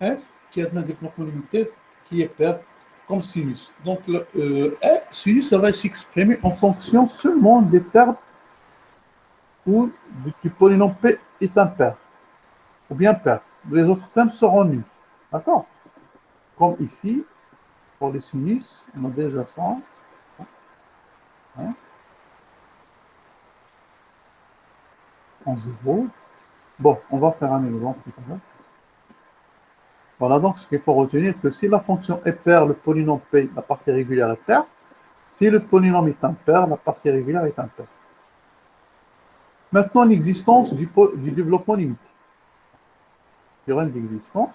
f qui admet un développement limité qui est pair, comme sinus. Donc le sinus, ça va s'exprimer en fonction seulement des termes où du polynôme p est impair, ou bien pair. Les autres termes seront nuls. D'accord? Comme ici, pour les sinus, on a déjà ça. Hein, en 0. Bon, on va faire un exemple tout à l'heure. Voilà donc ce qu'il faut retenir, que si la fonction est paire, le polynôme P, la partie régulière est paire. Si le polynôme est impair, la partie régulière est impaire. Maintenant, l'existence du développement limité. Théorème d'existence.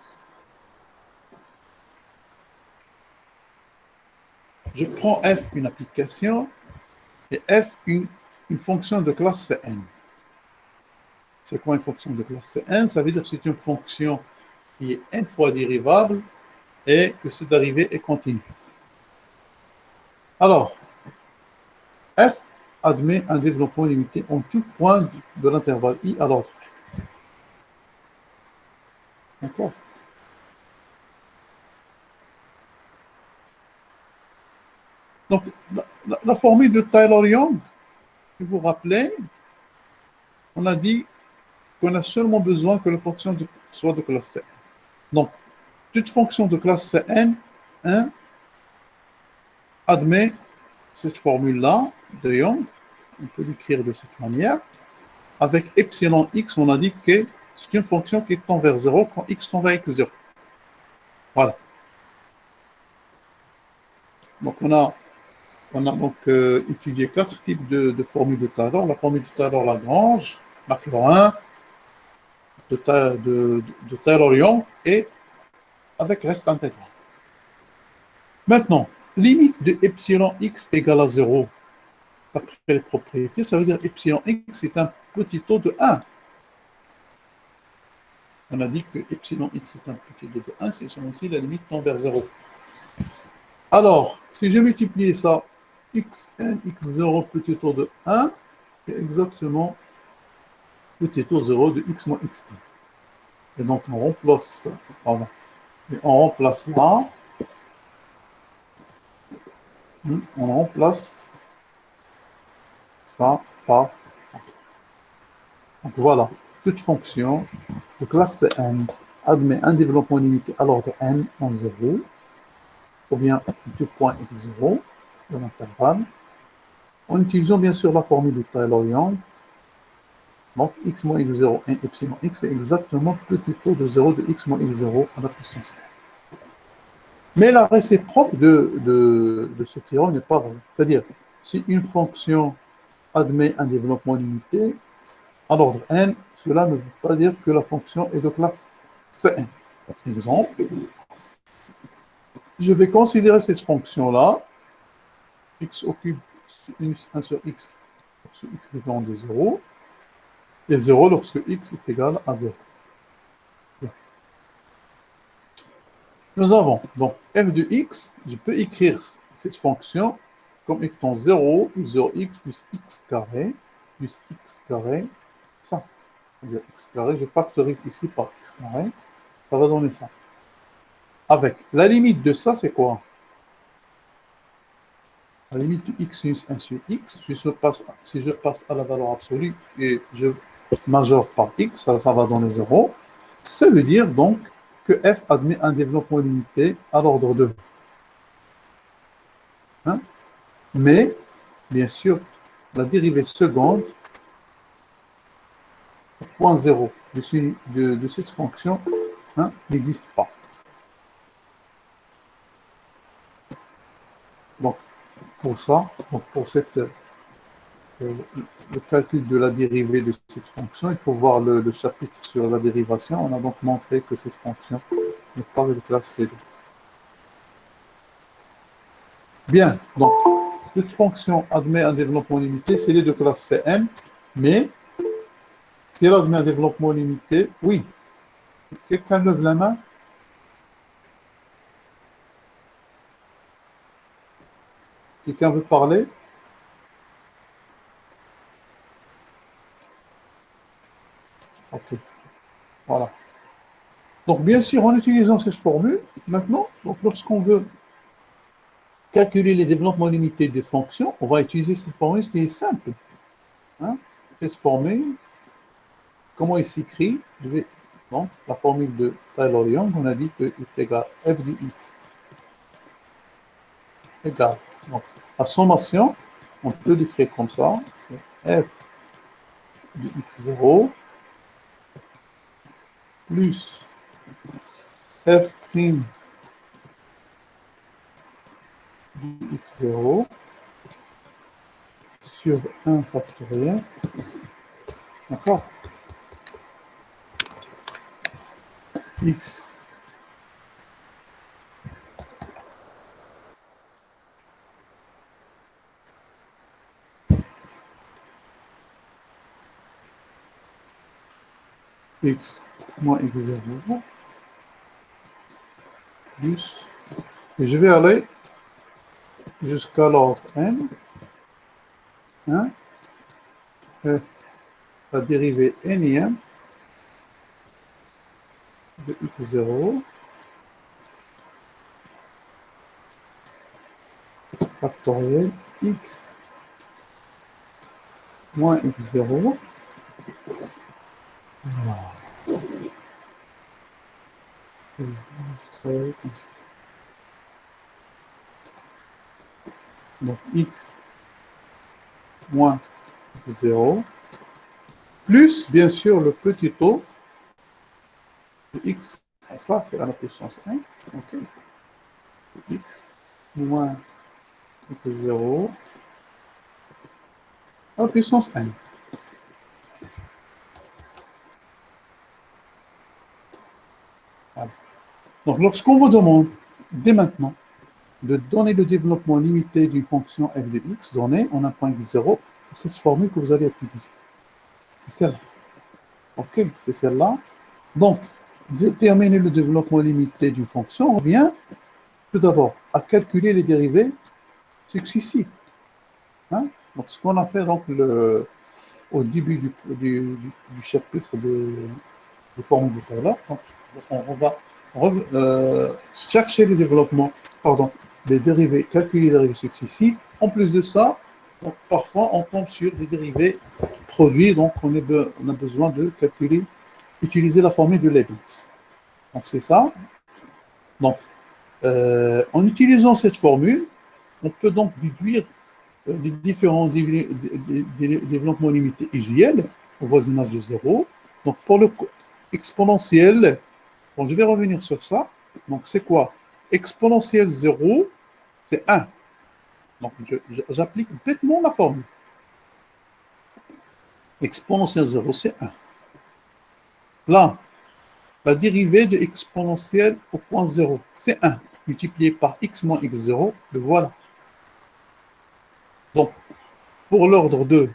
Je prends f une application et f une fonction de classe Cn. C'est quoi une fonction de classe Cn? Ça veut dire que c'est une fonction qui est n fois dérivable et que cette dérivée est continue. Alors, f admet un développement limité en tout point de l'intervalle i à l'ordre. D'accord? Donc, la formule de Taylor-Young, si vous vous rappelez, on a dit qu'on a seulement besoin que la fonction soit de classe Cn. Donc, toute fonction de classe Cn, admet cette formule-là de Young, on peut l'écrire de cette manière. Avec epsilon x, on a dit que c'est une fonction qui tend vers 0 quand x tend vers x0. Voilà. Donc, on a donc étudié 4 types de formules de Taylor. La formule de Taylor-Lagrange, Maclaurin, de Taylor-Young et avec reste intégral. Maintenant, limite de epsilon x égale à 0, d'après les propriétés, ça veut dire epsilon x est un petit taux de 1. On a dit que epsilon x est un petit taux de 1, c'est aussi la limite tend vers 0. Alors, si je multiplie ça, xn, x0, petit taux de 1, c'est exactement petit taux 0 de x moins x1. Et donc, on remplace, pardon, et on remplace là, on remplace ça par ça. Donc voilà, toute fonction de classe Cn admet un développement limité à l'ordre n en 0, ou bien tout point x0 de l'intervalle, en utilisant bien sûr la formule de Taylor-Young. Donc x moins x0 et epsilon x, c'est exactement petit taux de 0 de x moins x0 à la puissance n. Mais la réciproque de ce théorème n'est pas vraie. C'est-à-dire, si une fonction admet un développement limité à l'ordre n, cela ne veut pas dire que la fonction est de classe Cn. Par exemple, je vais considérer cette fonction-là, x au cube 1 sur x, lorsque x est égal à 0, et 0 lorsque x est égal à 0. Nous avons donc f de x, je peux écrire cette fonction comme étant 0 plus 0x plus x carré, ça. C'est-à-dire x carré, je factorise ici par x carré, ça va donner ça. Avec la limite de ça, c'est quoi? La limite de x minus 1 sur x, si je passe à la valeur absolue et je majore par x, ça va donner 0. Ça veut dire donc que f admet un développement limité à l'ordre de. Mais, bien sûr, la dérivée seconde, point 0 de cette fonction, n'existe pas. Donc, pour ça, pour le calcul de la dérivée de cette fonction, il faut voir le chapitre sur la dérivation. On a donc montré que cette fonction n'est pas de classe C2. Bien, donc, toute fonction admet un développement limité, c'est les de classe Cn, mais si elle admet un développement limité, oui. Quelqu'un lève la main? Quelqu'un veut parler? Ok, voilà. Donc, bien sûr, en utilisant cette formule, maintenant, lorsqu'on veut calculer les développements limités des fonctions, on va utiliser cette formule qui est simple. Cette formule, comment il s'écrit? Donc, la formule de Taylor-Young, on a dit que est égal à f de x égale. Donc, la sommation, on peut l'écrire comme ça, c'est f de x0 plus f' de x0 sur 1 factoriel. D'accord? X x moins x0 plus, et je vais aller jusqu'à l'ordre n, hein, f, la dérivée nième de x0 factoriel x moins x0. Voilà. Donc x moins x0 plus bien sûr le petit taux de x, et ça c'est à la puissance 1, ok, x moins x0 à la puissance n. Voilà. Donc lorsqu'on vous demande dès maintenant de donner le développement limité d'une fonction f de x donnée en un point x0, c'est cette formule que vous allez utiliser. C'est celle-là. Ok, c'est celle-là. Donc, déterminer le développement limité d'une fonction, on vient tout d'abord à calculer les dérivés successifs. Hein? Donc, ce qu'on a fait donc, au début du chapitre de formes de tout donc, on va chercher les développements, pardon, les dérivés, calculer les dérivés successifs. En plus de ça, donc, parfois on tombe sur des dérivés produits, donc on a besoin de calculer, utiliser la formule de Leibniz. Donc c'est ça. Donc, en utilisant cette formule, on peut donc déduire les différents développements limités usuels au voisinage de 0. Donc, pour le exponentiel, bon, je vais revenir sur ça. Donc, c'est quoi? Exponentiel 0, c'est 1. Donc, j'applique bêtement la formule. Exponentiel 0, c'est 1. Là, la dérivée de exponentielle au point 0, c'est 1. Multiplié par x moins x0, le voilà. Donc, pour l'ordre de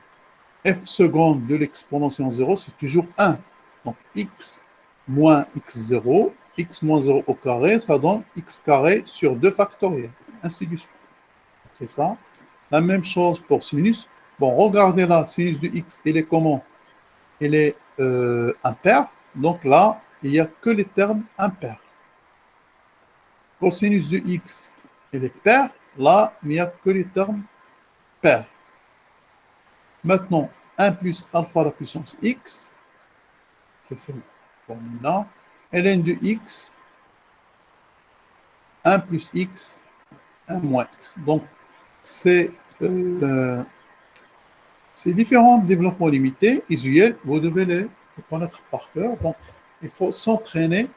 f seconde de l'exponentielle 0, c'est toujours 1. Donc, x moins x0, x moins 0 au carré, ça donne x carré sur 2 factoriels, ainsi de suite. C'est ça. La même chose pour sinus. Bon, regardez là, sinus de x, il est comment? Il est impair. Donc là, il n'y a que les termes impairs. Cosinus de x, il est pair. Là, il n'y a que les termes pairs. Maintenant, 1 plus alpha à la puissance x, c'est cette formule-là. ln de x, 1 plus x, 1 moins x. Donc, c'est différents développements limités, usuels, vous devez les connaître par cœur. Donc, il faut s'entraîner,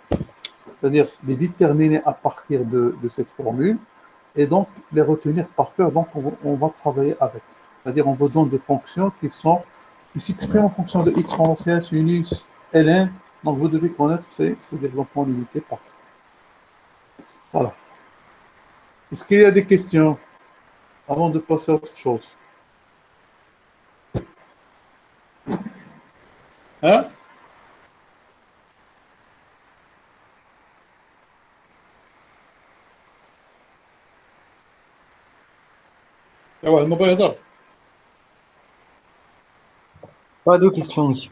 c'est-à-dire les déterminer à partir de cette formule, et donc les retenir par cœur. Donc, on va travailler avec. C'est-à-dire, on vous donne des fonctions qui s'expriment en fonction de x exponentielle, sinus, ln. Donc, vous devez connaître ces développements limités par cœur. Voilà. Est-ce qu'il y a des questions avant de passer à autre chose? Hein? Pas de questions, monsieur.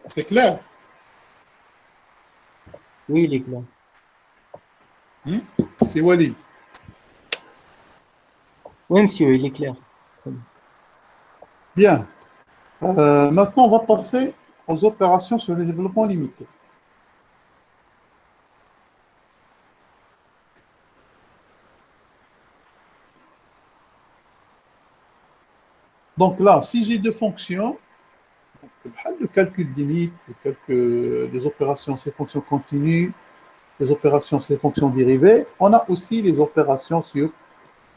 C'est clair? Oui, il est clair. C'est Wally. Oui, monsieur, il est clair. Bien. Maintenant, on va passer aux opérations sur les développements limités. Donc là, si j'ai deux fonctions, le calcul de limite, des opérations, ces fonctions continues, les opérations, ces fonctions dérivées, on a aussi les opérations sur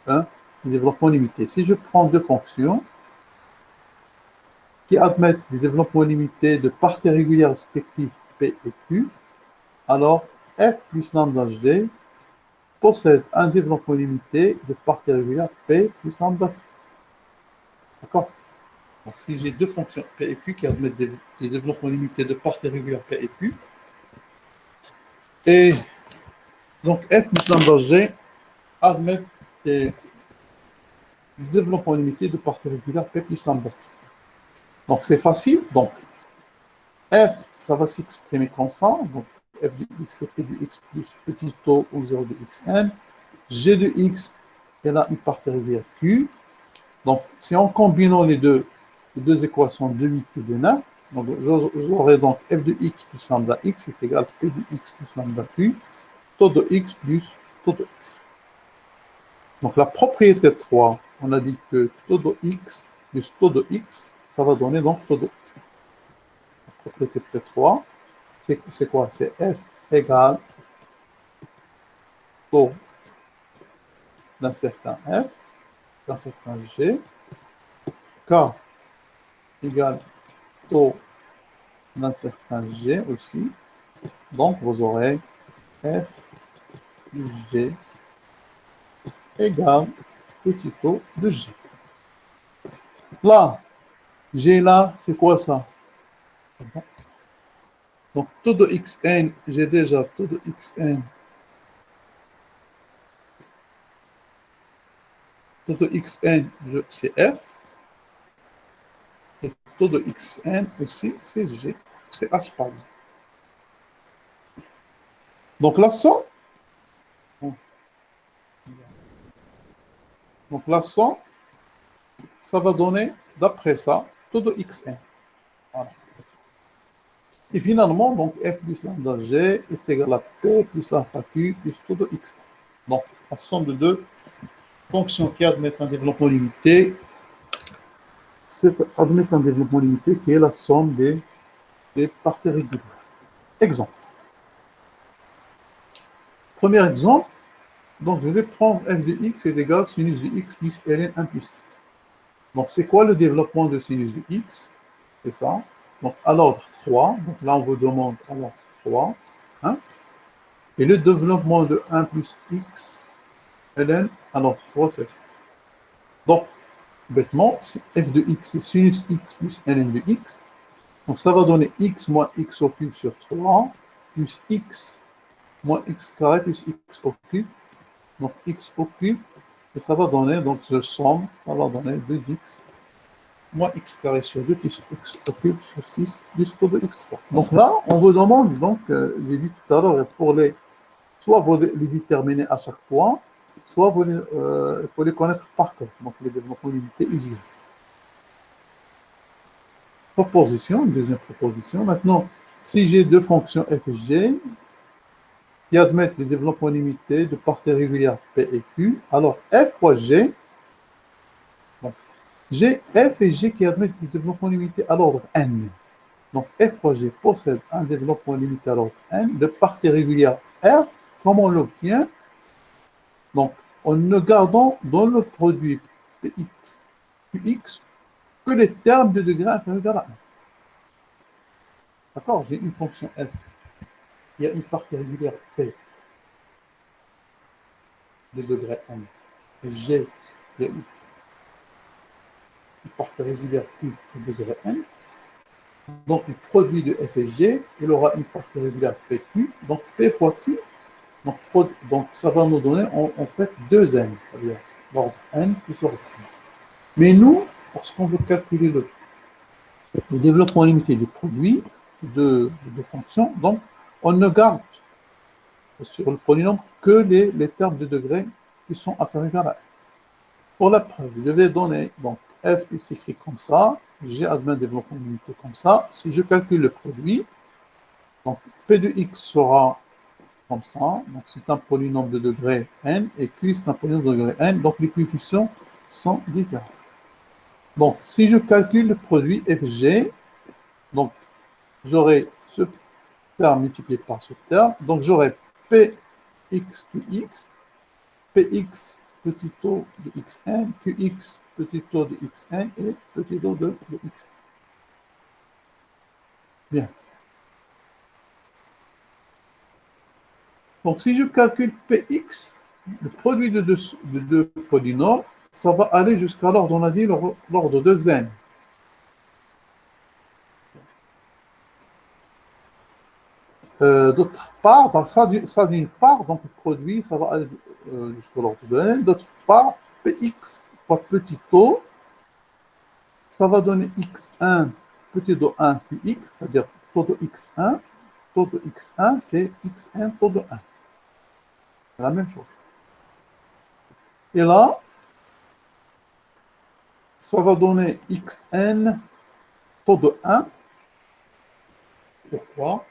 le développement limité. Si je prends deux fonctions qui admettent des développements limités de parties régulières respectives P et Q, alors f plus lambda g possède un développement limité de parties régulières P plus lambda Q. D'accord? Donc, si j'ai deux fonctions P et Q qui admettent des développements limités de parties régulières P et Q, et donc f plus lambda g admet des développements limités de parties régulières P plus lambda Q. Donc c'est facile. Donc f, ça va s'exprimer comme ça. Donc f de x, c'est p de x plus petit o ou 0 de xn. G de x est là une partie régulière q. Donc si en combinant les deux équations de 8 et de 9, donc j'aurai donc f de x plus lambda x est égal à p de x plus lambda q, taux de x plus taux de x. Donc la propriété 3, on a dit que taux de x plus taux de x, ça va donner donc taux de x. La propriété P3, c'est quoi? C'est f égale taux d'un certain f, d'un certain g, k égale taux d'un certain g aussi. Donc vous aurez f plus g égale petit taux de g. Là, g là, c'est quoi ça? Donc taux de xn, j'ai déjà taux de xn. Taux de xn, c'est f. Et taux de xn aussi, c'est g. C'est h, pardon. Donc la somme, ça va donner, d'après ça, taux de xn. Voilà. Et finalement, donc f plus lambda g est égal à p plus alpha q plus taux de xn. Donc la somme de deux fonctions qui admettent un développement limité, admet un développement limité qui est la somme des parties régulières. Exemple. Premier exemple, donc je vais prendre f de x est égal à sinus de x plus ln 1 plus x. Donc c'est quoi le développement de sinus de x? C'est ça. Donc à l'ordre 3, donc là on vous demande à l'ordre 3, hein? Et le développement de 1 plus x ln à l'ordre 3, c'est ça. Donc, bêtement, si f de x c'est sinus x plus ln de x, donc ça va donner x moins x au cube sur 3, plus x moins x carré plus x au cube, donc x au cube, et ça va donner, donc je somme, ça va donner 2x moins x carré sur 2 plus x au cube sur 6 plus taux de x3. Donc là, on vous demande, donc, j'ai dit tout à l'heure, pour soit vous les déterminer à chaque fois, soit il faut les connaître par cœur, donc les développements limités usuels. Proposition, deuxième proposition. Maintenant, si j'ai deux fonctions f et g qui admettent des développements limités de parties régulières p et q, alors f fois g, donc j'ai f et g qui admettent des développements limités à l'ordre n. Donc f fois g possède un développement limité à l'ordre n de parties régulières r. Comment on l'obtient? Donc en ne gardant dans le produit px, qx que les termes de degré inférieur à 1. D'accord? J'ai une fonction f. Il y a une partie régulière p de degré n. Et g, il y a une partie régulière q de degré n. Donc le produit de f et g, il aura une partie régulière pq. Donc p fois q. Donc ça va nous donner en fait 2n, c'est-à-dire l'ordre n plus l'ordre n. Mais nous, lorsqu'on veut calculer le développement limité du produit de fonctions, donc on ne garde sur le polynôme que les termes de degré qui sont inférieurs à n. Pour la preuve, je vais donner, donc f il s'écrit comme ça, g admet un développement limité comme ça. Si je calcule le produit, donc p de x sera comme ça, donc c'est un polynôme de degré n, et q c'est un polynôme de degré n, donc les coefficients sont différents. Donc, si je calcule le produit fg, donc j'aurai ce terme multiplié par ce terme, donc j'aurai Px qx, Px petit o de xn, Qx petit o de xn et petit o de xn. Bien. Donc, si je calcule Px, le produit de deux polynômes, ça va aller jusqu'à l'ordre, on a dit, l'ordre de zen. D'autre part, donc ça d'une part, donc le produit, ça va aller jusqu'à l'ordre de n. D'autre part, Px fois petit o, ça va donner x1, petit o 1, Qx, c'est-à-dire taux de x1. Taux de x1, c'est xn taux de 1. C'est la même chose. Et là, ça va donner xn taux de 1. Pourquoi?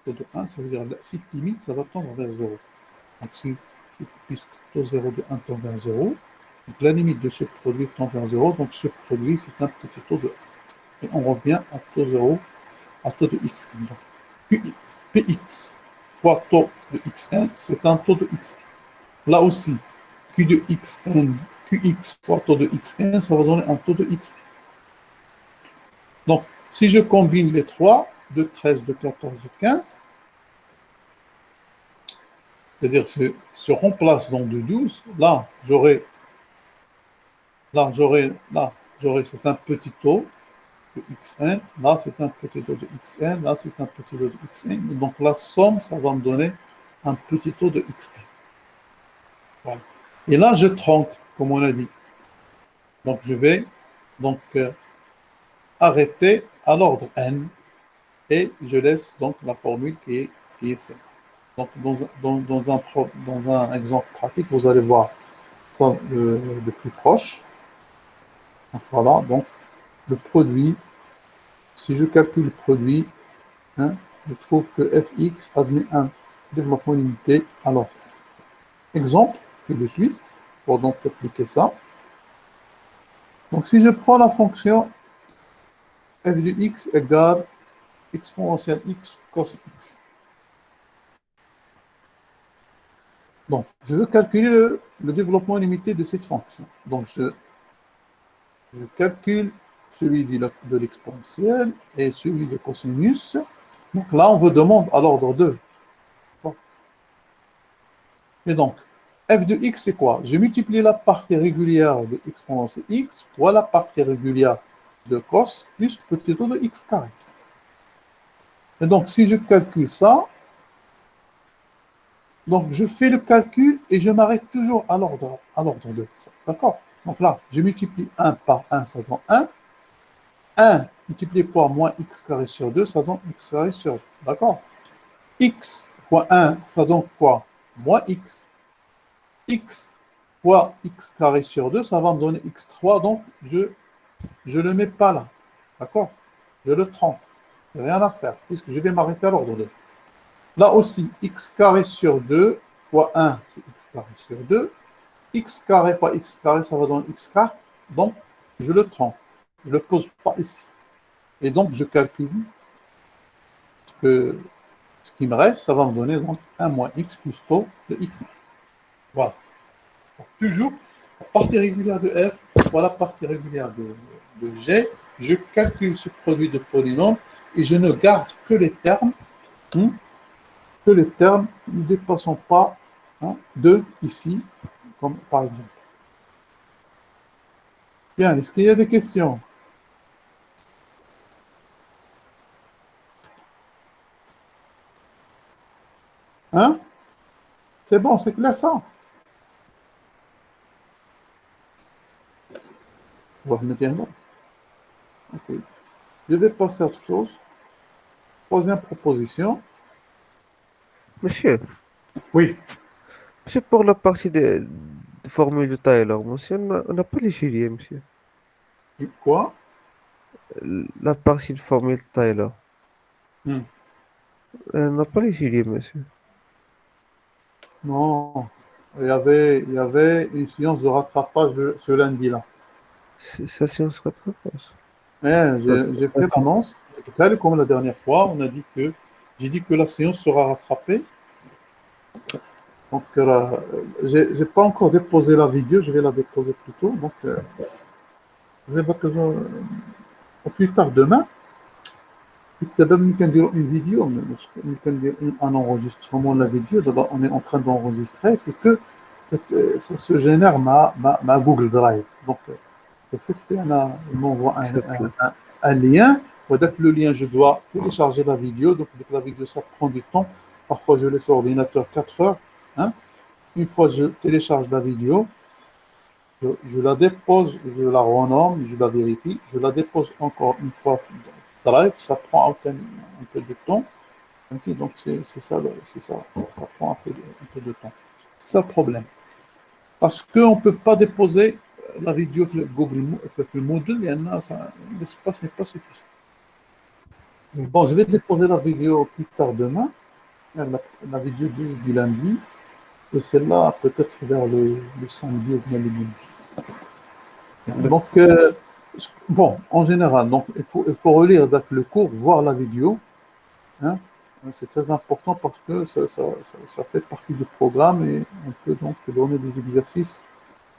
Taux de 1, ça veut dire la site limite, ça va tendre vers 0. Donc, puisque taux 0 de 1 tend vers 0, donc la limite de ce produit tend vers 0, donc ce produit, c'est un petit taux de 1. Et on revient à taux 0, à taux de xn. Donc, Px fois taux de xn, c'est un taux de xn. Là aussi, Q de xn, Qx fois taux de xn, ça va donner un taux de xn. Donc, si je combine les trois, de 13, de 14, de 15, c'est-à-dire se remplace dans de 12, là, j'aurai, c'est un petit taux de xn, là, c'est un petit taux de xn, là, c'est un petit taux de xn. Donc, la somme, ça va me donner un petit taux de xn. Voilà. Et là, je tronque, comme on a dit. Donc, je vais donc arrêter à l'ordre n et je laisse donc la formule qui est celle. Donc, dans un exemple pratique, vous allez voir ça de plus proche. Donc, voilà, donc le produit, si je calcule le produit, hein, je trouve que fx admet un développement limité. Alors, exemple que de suite, pour donc appliquer ça. Donc, si je prends la fonction f de x égale exponentielle x cos x. Donc, je veux calculer le développement limité de cette fonction. Donc, je calcule celui de l'exponentielle et celui de cosinus. Donc là, on vous demande à l'ordre 2. Bon. Et donc, f de x, c'est quoi? Je multiplie la partie régulière de exponentielle x fois la partie régulière de cos plus petit o de x carré. Et donc, si je calcule ça, donc je fais le calcul et je m'arrête toujours à l'ordre 2. D'accord? Donc là, je multiplie 1 par 1, ça donne 1. 1 multiplié par moins x carré sur 2, ça donne x carré sur 2. D'accord? X fois 1, ça donne quoi? Moins x. X fois x carré sur 2, ça va me donner x3, donc je ne le mets pas là. D'accord? Je le trompe. Il n'y a rien à faire, puisque je vais m'arrêter à l'ordre 2. Là aussi, x carré sur 2 fois 1, c'est x carré sur 2. X carré fois x carré, ça va donner x carré. Donc, je le trompe. Je ne le pose pas ici. Et donc, je calcule que ce qui me reste, ça va me donner donc 1 moins x plus taux de x. Voilà. Donc, toujours, la partie régulière de f fois la partie régulière de g, je calcule ce produit de polynômes et je ne garde que les termes, ne dépassant pas 2 ici, comme par exemple. Bien, est-ce qu'il y a des questions? Hein? C'est bon, c'est clair ça? On va me dire non. Ok. Je vais passer à autre chose. Troisième proposition. Monsieur, Oui. monsieur, pour la partie de formule de Taylor, monsieur, on n'a pas l'étudié, monsieur. Quoi? La partie de formule de Taylor, Hmm. on n'a pas l'étudié, monsieur. Non. Il y avait une séance de rattrapage ce lundi-là. C'est la séance rattrapage. Mais j'ai fait l'annonce, tel comme la dernière fois, j'ai dit que la séance sera rattrapée. Donc, j'ai pas encore déposé la vidéo, je vais la déposer plus tôt. Donc, je vais voir que au plus tard demain. D'abord, nous pouvons dire une vidéo, nous pouvons dire un enregistrement de la vidéo. D'abord, on est en train d'enregistrer. C'est que ça se génère ma Google Drive. Donc, il m'envoie Exactement. un lien. Dès que le lien, je dois télécharger la vidéo. Donc, dès que la vidéo, ça prend du temps. Parfois, je laisse l'ordinateur 4 heures. Hein. Une fois que je télécharge la vidéo, je la dépose, je la renomme, je la vérifie. Je la dépose encore une fois dans Drive. Ça prend un peu de temps. Okay, donc, c'est ça, ça prend un peu de temps. C'est ça le problème. Parce qu'on ne peut pas déposer la vidéo sur le Google le Moodle, l'espace n'est pas suffisant. Bon, je vais déposer la vidéo plus tard demain, la vidéo du lundi, et celle-là peut-être vers le samedi ou bien le dimanche. Donc, bon, en général, donc, il faut relire le cours, voir la vidéo. Hein. C'est très important parce que ça fait partie du programme et on peut donc donner des exercices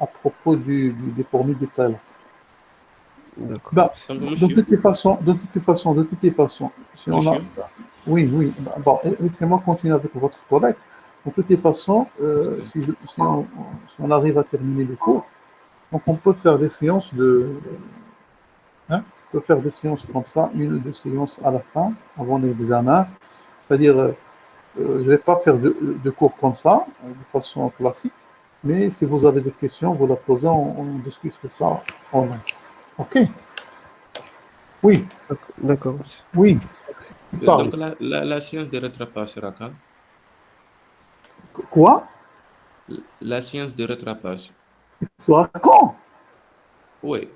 à propos des formules de Taylor. D'accord. Bah, Donc, de monsieur, toutes les façons, si on a, monsieur, oui, bon, laissez-moi continuer avec votre collègue. De toutes les façons, si on arrive à terminer le cours, donc on peut faire des séances hein, on peut faire des séances comme ça, une ou deux séances à la fin, avant l'examen. C'est-à-dire, je ne vais pas faire de cours comme ça, de façon classique, mais si vous avez des questions, vous la posez, on discute de ça en ligne. OK? Oui, D'accord, monsieur. oui, parle. donc la science de rattrapage sera quand? Quoi? La science de rattrapage. Soit quand? Oui,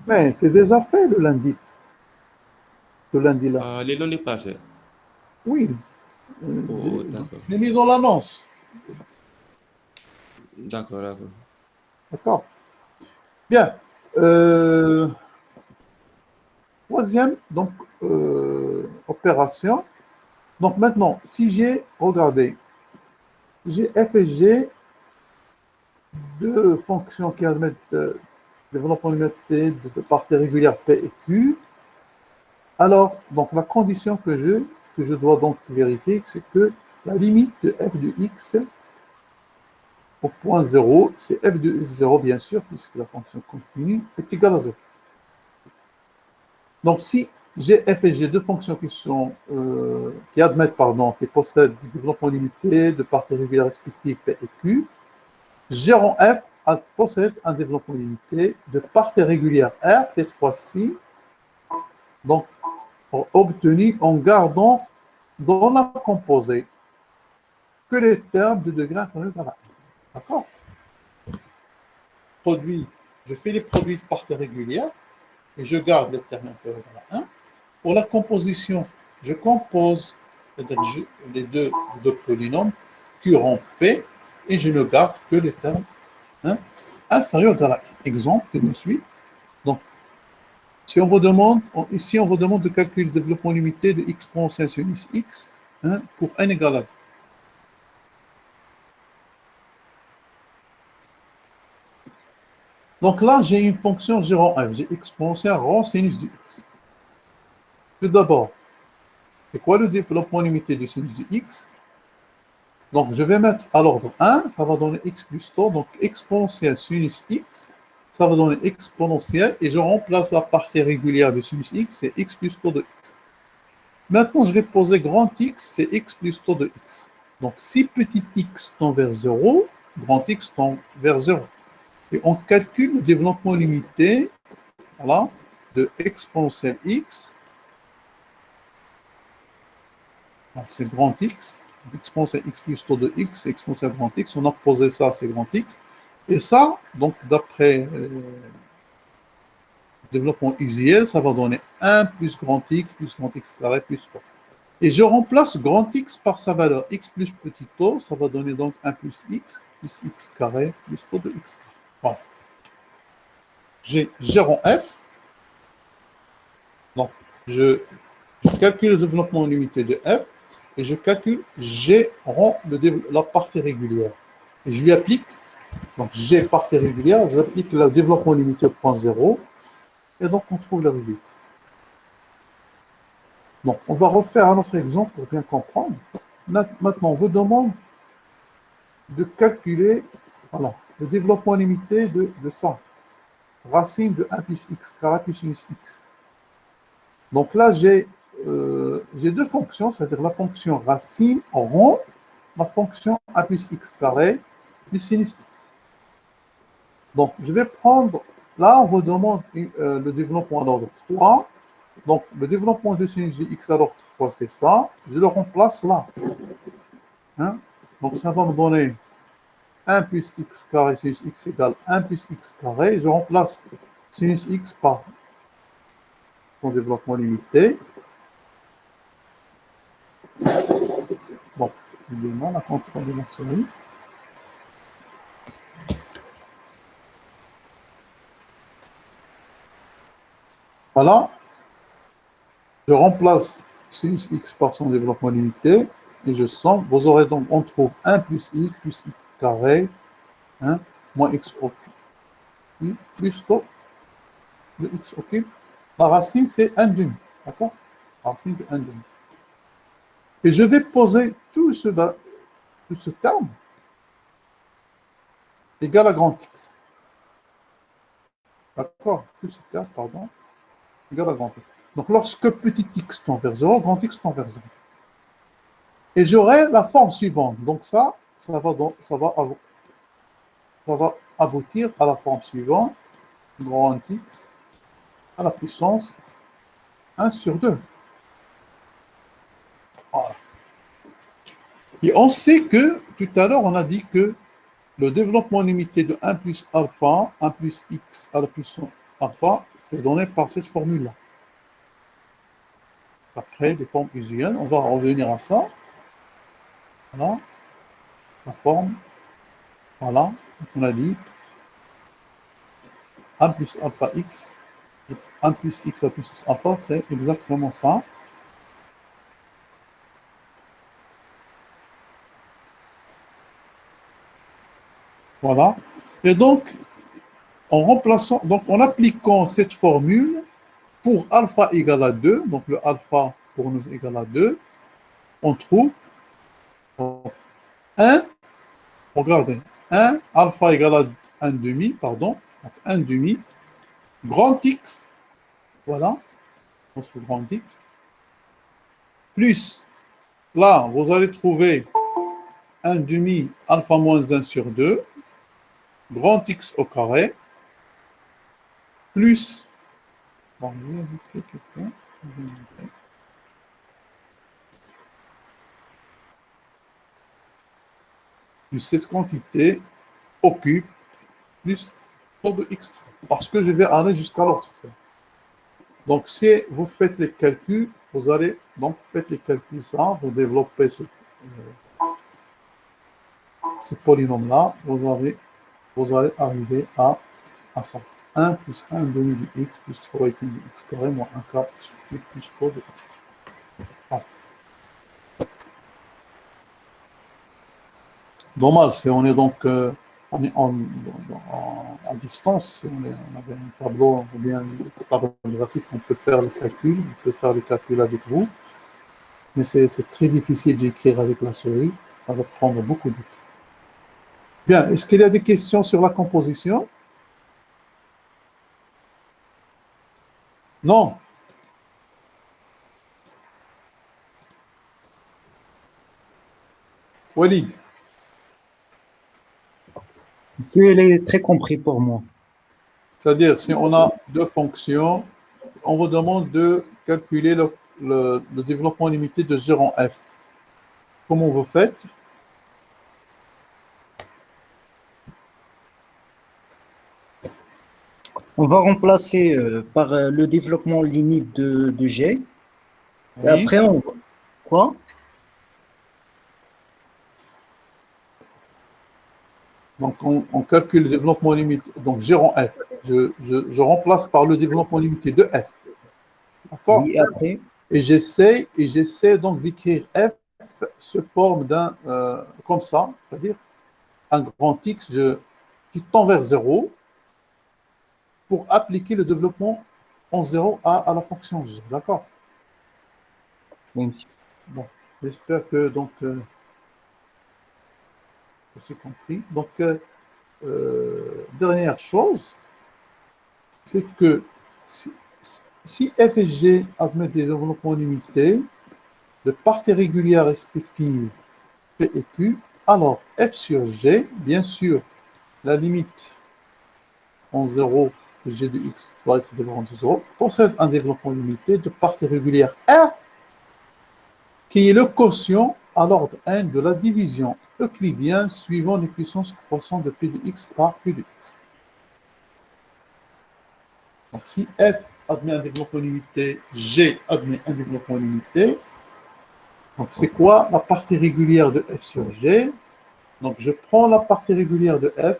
Mais c'est déjà fait le lundi, ce lundi-là. les lundi passés. Oui, Oh, d'accord. j'ai mis dans l'annonce. D'accord, d'accord. D'accord? Bien. Euh, Troisième, donc, opération. Donc maintenant, si regardez, j'ai F et G, deux fonctions qui admettent développement limité de parties régulières P et Q. Alors, donc la condition que je dois donc vérifier, c'est que la limite de f de x au point 0, c'est f de 0 bien sûr, puisque la fonction continue, est égale à 0. Donc si j'ai f et g deux fonctions qui admettent, qui possèdent du développement limité de parties régulières respectives P et Q, g rond f possède un développement limité de parties régulières R, cette fois-ci, donc obtenu en gardant dans la composée que les termes de degré inférieur à la 1. D'accord? Je fais les produits de parties régulières et je garde les termes inférieurs à la 1. Pour la composition, je compose les deux polynômes Q rond P et je ne garde que les termes inférieurs à la 1. Exemple qui me suit. Donc, ici on vous demande de calculer le développement limité de exponentielle sinus x pour n égale à 2. Donc là, j'ai une fonction g rond f, j'ai exponentielle rond sinus de x. Tout d'abord, c'est quoi le développement limité du sinus de x? Donc je vais mettre à l'ordre 1, ça va donner x plus tau, donc exponentielle sinus x, ça va donner exponentielle, et je remplace la partie régulière de sinus x, c'est x plus tau de x. Maintenant, je vais poser grand x, c'est x plus tau de x. Donc si petit x tend vers 0, grand x tend vers 0. Et on calcule le développement limité, voilà, de exponentielle x. C'est grand x. Exponentielle x plus tau de x, exponentielle grand x. On a posé ça, c'est grand x. Et ça, donc d'après développement usuel, ça va donner 1 plus grand x carré plus tau. Et je remplace grand x par sa valeur x plus petit tau, ça va donner donc 1 plus x carré plus tau de x. Voilà. j'ai G rond F. Donc, je calcule le développement limité de F et je calcule G rond la partie régulière. Et je lui applique, donc G partie régulière, j'applique le développement limité au point 0 et donc on trouve le résultat. Donc, on va refaire un autre exemple pour bien comprendre. Maintenant, on vous demande de calculer voilà, le développement limité de ça. Racine de 1 plus x carré plus sinus x. Donc là, j'ai deux fonctions, c'est-à-dire la fonction racine en rond, la fonction 1 plus x carré plus sinus x. Donc, je vais prendre, là, on vous demande le développement d'ordre 3. Donc, le développement de sinus de x à l'ordre 3, c'est ça. Je le remplace là. Hein? Donc, ça va me donner 1 plus x carré sinus x égale 1 plus x carré. Je remplace sinus x par son développement limité. Bon, évidemment, la contrôle de la souris. Voilà. Je remplace sinus x par son développement limité et je somme. Vous aurez donc, on trouve 1 plus x carré, hein, moins x au cube, plus taux de x au cube. La racine, c'est 1 demi. D'accord? La racine de 1 demi. Et je vais poser tout ce terme égal à grand X. D'accord? Tout ce terme, pardon, égal à grand X. Donc, lorsque petit x tend vers 0, grand X tend vers 0. Et j'aurai la forme suivante. Donc, ça va aboutir à la forme suivante. Grand X à la puissance 1 sur 2. Voilà. Et on sait que, tout à l'heure, on a dit que le développement limité de 1 plus alpha, 1 plus x à la puissance alpha, c'est donné par cette formule-là. Après, des formes usuelles, on va revenir à ça. Voilà, la forme. Voilà, on a dit 1 plus alpha x, 1 plus x à la puissance alpha, c'est exactement ça. Voilà. Et donc, en appliquant cette formule, pour alpha égale à 2, donc le alpha pour nous égale à 2, on trouve 1, regardez, 1, alpha égale à 1 demi, pardon, donc 1 demi, grand X, voilà, notre grand X, plus, là, vous allez trouver 1 demi alpha moins 1 sur 2, grand X au carré, plus, bon, plus cette quantité au cube, plus taux de x, parce que je vais aller jusqu'à l'autre. Donc, si vous faites les calculs, vous allez, donc, faites les calculs, ça, vous développez ce polynôme-là, vous allez arriver à ça. 1 plus 1 demi de x plus 3 de x carré moins 1 quart plus 3 de x. Voilà. Normal, si on est donc à distance, si on avait un tableau ou bien un tableau graphique, on peut faire le calcul, on peut faire le calcul avec vous, mais c'est très difficile d'écrire avec la souris, ça va prendre beaucoup de temps. Bien, est-ce qu'il y a des questions sur la composition? Non. Walid? Monsieur, il est très compris pour moi. C'est-à-dire, si on a deux fonctions, on vous demande de calculer le développement limité de G en F. Comment vous faites? On va remplacer par le développement limite de G. Et Oui. après, on... Quoi? Donc, on calcule le développement limité, donc G en F. je remplace par le développement limité de f. D'accord? Oui, après, Et j'essaie donc d'écrire f se forme d'un comme ça, c'est-à-dire un grand X qui tend vers 0 pour appliquer le développement en 0 à la fonction g. D'accord? oui, monsieur. Bon, j'espère que donc j'ai compris. Donc, dernière chose, c'est que si f et g admettent des développements limités de parties régulières respectives P et Q, alors f sur g, bien sûr, la limite en 0 de g de x doit être développement de 0, possède un développement limité de parties régulières R qui est le quotient à l'ordre n de la division euclidienne suivant les puissances croissantes de P de x par Q de x. Donc si f admet un développement limité, g admet un développement limité, donc c'est quoi la partie régulière de f sur g? Donc je prends la partie régulière de f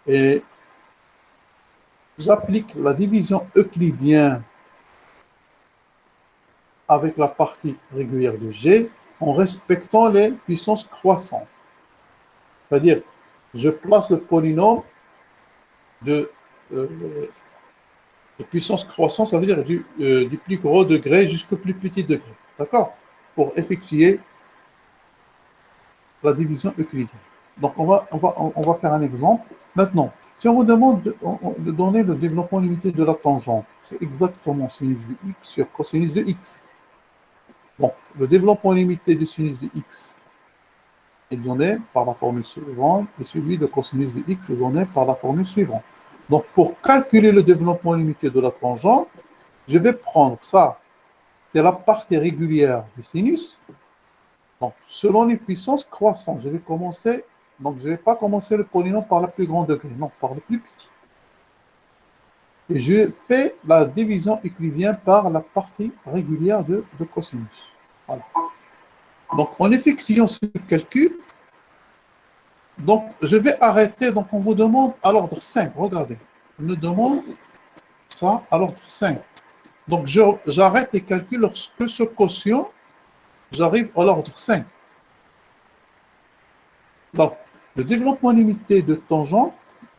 et j'applique la division euclidienne avec la partie régulière de g en respectant les puissances croissantes. C'est-à-dire, je place le polynôme de puissance croissante, ça veut dire du plus gros degré jusqu'au plus petit degré. D'accord? Pour effectuer la division euclidienne. Donc, on va faire un exemple. Maintenant, si on vous demande de donner le développement limité de la tangente, c'est exactement sinus de x sur cosinus de x. Donc, le développement limité du sinus de x est donné par la formule suivante et celui de cosinus de x est donné par la formule suivante. Donc, pour calculer le développement limité de la tangente, je vais prendre ça, c'est la partie régulière du sinus. Donc, selon les puissances croissantes, je vais commencer, donc je ne vais pas commencer le polynôme par le plus grand degré, non, par le plus petit. Et je fais la division euclidienne par la partie régulière de cosinus. Voilà. Donc, en effectuant ce calcul, donc je vais arrêter, donc on vous demande à l'ordre 5, regardez, on me demande ça à l'ordre 5. Donc, j'arrête les calculs lorsque ce quotient, j'arrive à l'ordre 5. Donc, le développement limité de tangente,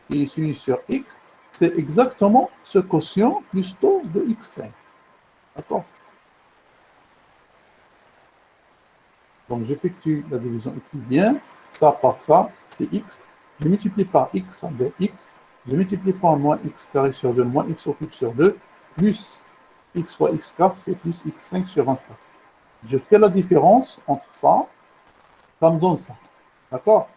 qui est sinus sur x, c'est exactement ce quotient plus taux de x5. D'accord? Donc, j'effectue la division euclidienne, ça par ça, c'est x. Je multiplie par x, ça donne x. Je multiplie par moins x carré sur 2, moins x au cube sur 2, plus x fois x carré, c'est plus x5 sur 24. Je fais la différence entre ça, ça me donne ça. D'accord?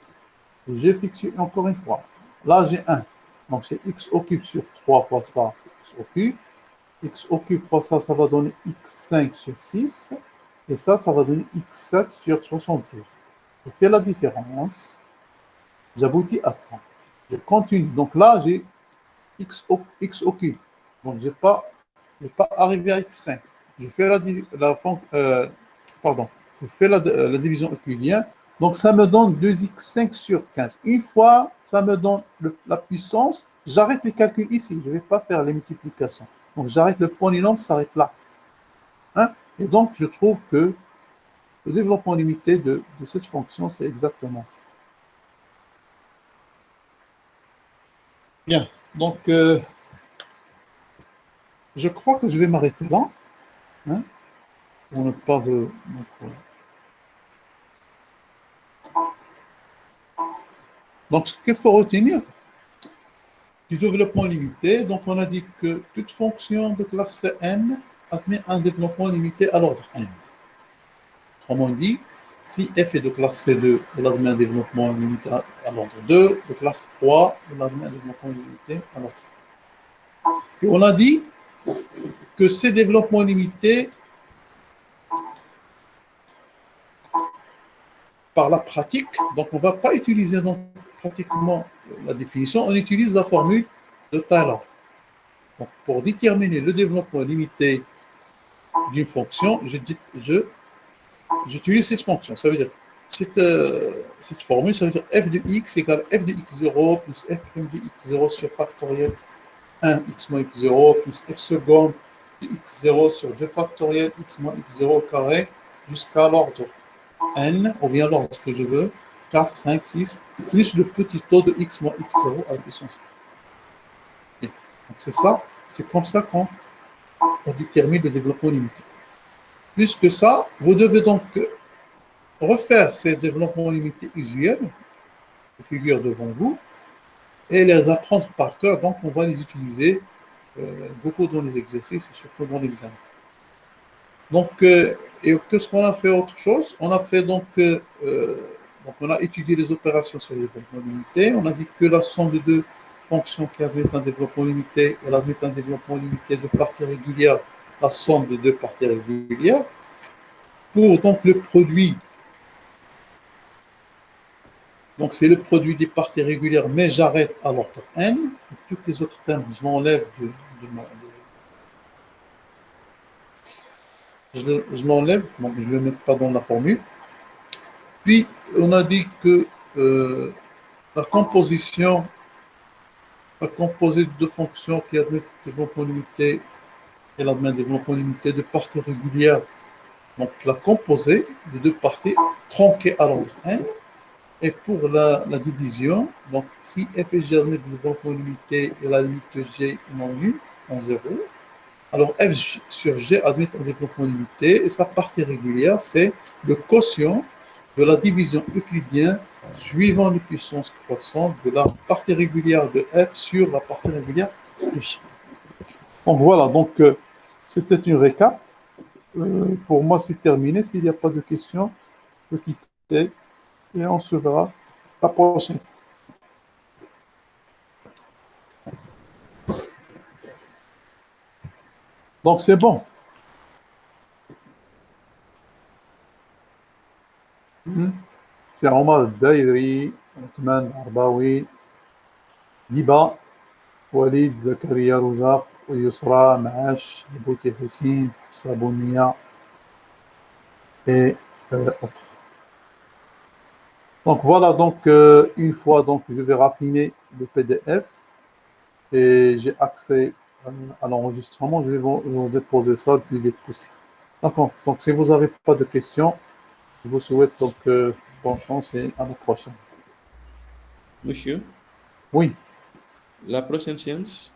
J'effectue encore une fois. Là, j'ai 1. Donc, c'est x au cube sur 3 fois ça, c'est x au cube. X au cube fois ça, ça va donner x5 sur 6. Et ça va donner x7 sur 72. Je fais la différence. J'aboutis à ça. Je continue. Donc là, j'ai x au cube. Donc, je n'ai pas arrivé à x5. Je fais la division euclidienne. Donc, ça me donne 2x5 sur 15. Une fois, ça me donne la puissance. J'arrête les calculs ici. Je ne vais pas faire les multiplications. Donc, j'arrête le polynôme, ça s'arrête là. Hein? Et donc, je trouve que le développement limité de cette fonction, c'est exactement ça. Bien. Donc, je crois que je vais m'arrêter là. Hein? On n'a pas de... Donc, ce qu'il faut retenir du développement limité, donc on a dit que toute fonction de classe n admet un développement limité à l'ordre n. Autrement dit, si f est de classe C2, elle admet un développement limité à l'ordre 2, de classe 3, elle admet un développement limité à l'ordre 3. Et on a dit que ces développements limités, par la pratique, donc on ne va pas utiliser donc pratiquement la définition, on utilise la formule de Taylor. Donc, pour déterminer le développement limité d'une fonction, j'utilise cette fonction. Ça veut dire, cette formule, ça veut dire f de x égale f de x0 plus f' de x0 sur factoriel 1 x moins x0 plus f seconde de x0 sur 2 factoriel x moins x0 au carré jusqu'à l'ordre n, ou bien l'ordre que je veux, 4, 5, 6, plus le petit taux de x moins x0 à la puissance 1. Donc c'est ça, c'est comme ça qu'on détermine le développement limité. Plus que ça, vous devez donc refaire ces développements limités usuels, les figures devant vous, et les apprendre par cœur. Donc on va les utiliser beaucoup dans les exercices et surtout dans l'examen. Donc, et qu'est-ce qu'on a fait autre chose? On a fait donc on a étudié les opérations sur les développements limités. On a dit que la somme de deux fonctions qui admettent un développement limité, elle admet un développement limité de parties régulières, la somme des deux parties régulières. Pour donc le produit, donc c'est le produit des parties régulières, mais j'arrête à l'ordre n. Et tous les autres termes, je m'enlève je l'enlève, donc je ne le mets pas dans la formule. Puis, on a dit que la composite de fonctions qui admettent développement limité, elle admet un développement limité de parties régulières. Donc, la composée des deux parties tronquées à l'ordre n. Et pour la division, donc si f et g admettent le développement limité et la limite de g est non nulle, en 0, alors f sur g admet un développement limité et sa partie régulière, c'est le quotient de la division euclidienne suivant les puissances croissantes de la partie régulière de f sur la partie régulière de g. Donc voilà, donc c'était une récap. Pour moi, c'est terminé. S'il n'y a pas de questions, je peux quitter et on se verra la prochaine. Donc c'est bon. C'est Omar Dairi, Othman Arbawi, Diba, Walid Zakaria Rouzaq, Yusra Maash, Bouti Hussein, Sabounia et autres. Donc voilà, donc une fois donc je vais raffiner le PDF et j'ai accès à l'enregistrement, je vais vous déposer ça le plus vite possible. D'accord. Donc si vous n'avez pas de questions, je vous souhaite donc bonne chance et à la prochaine. Monsieur, Oui. la prochaine séance,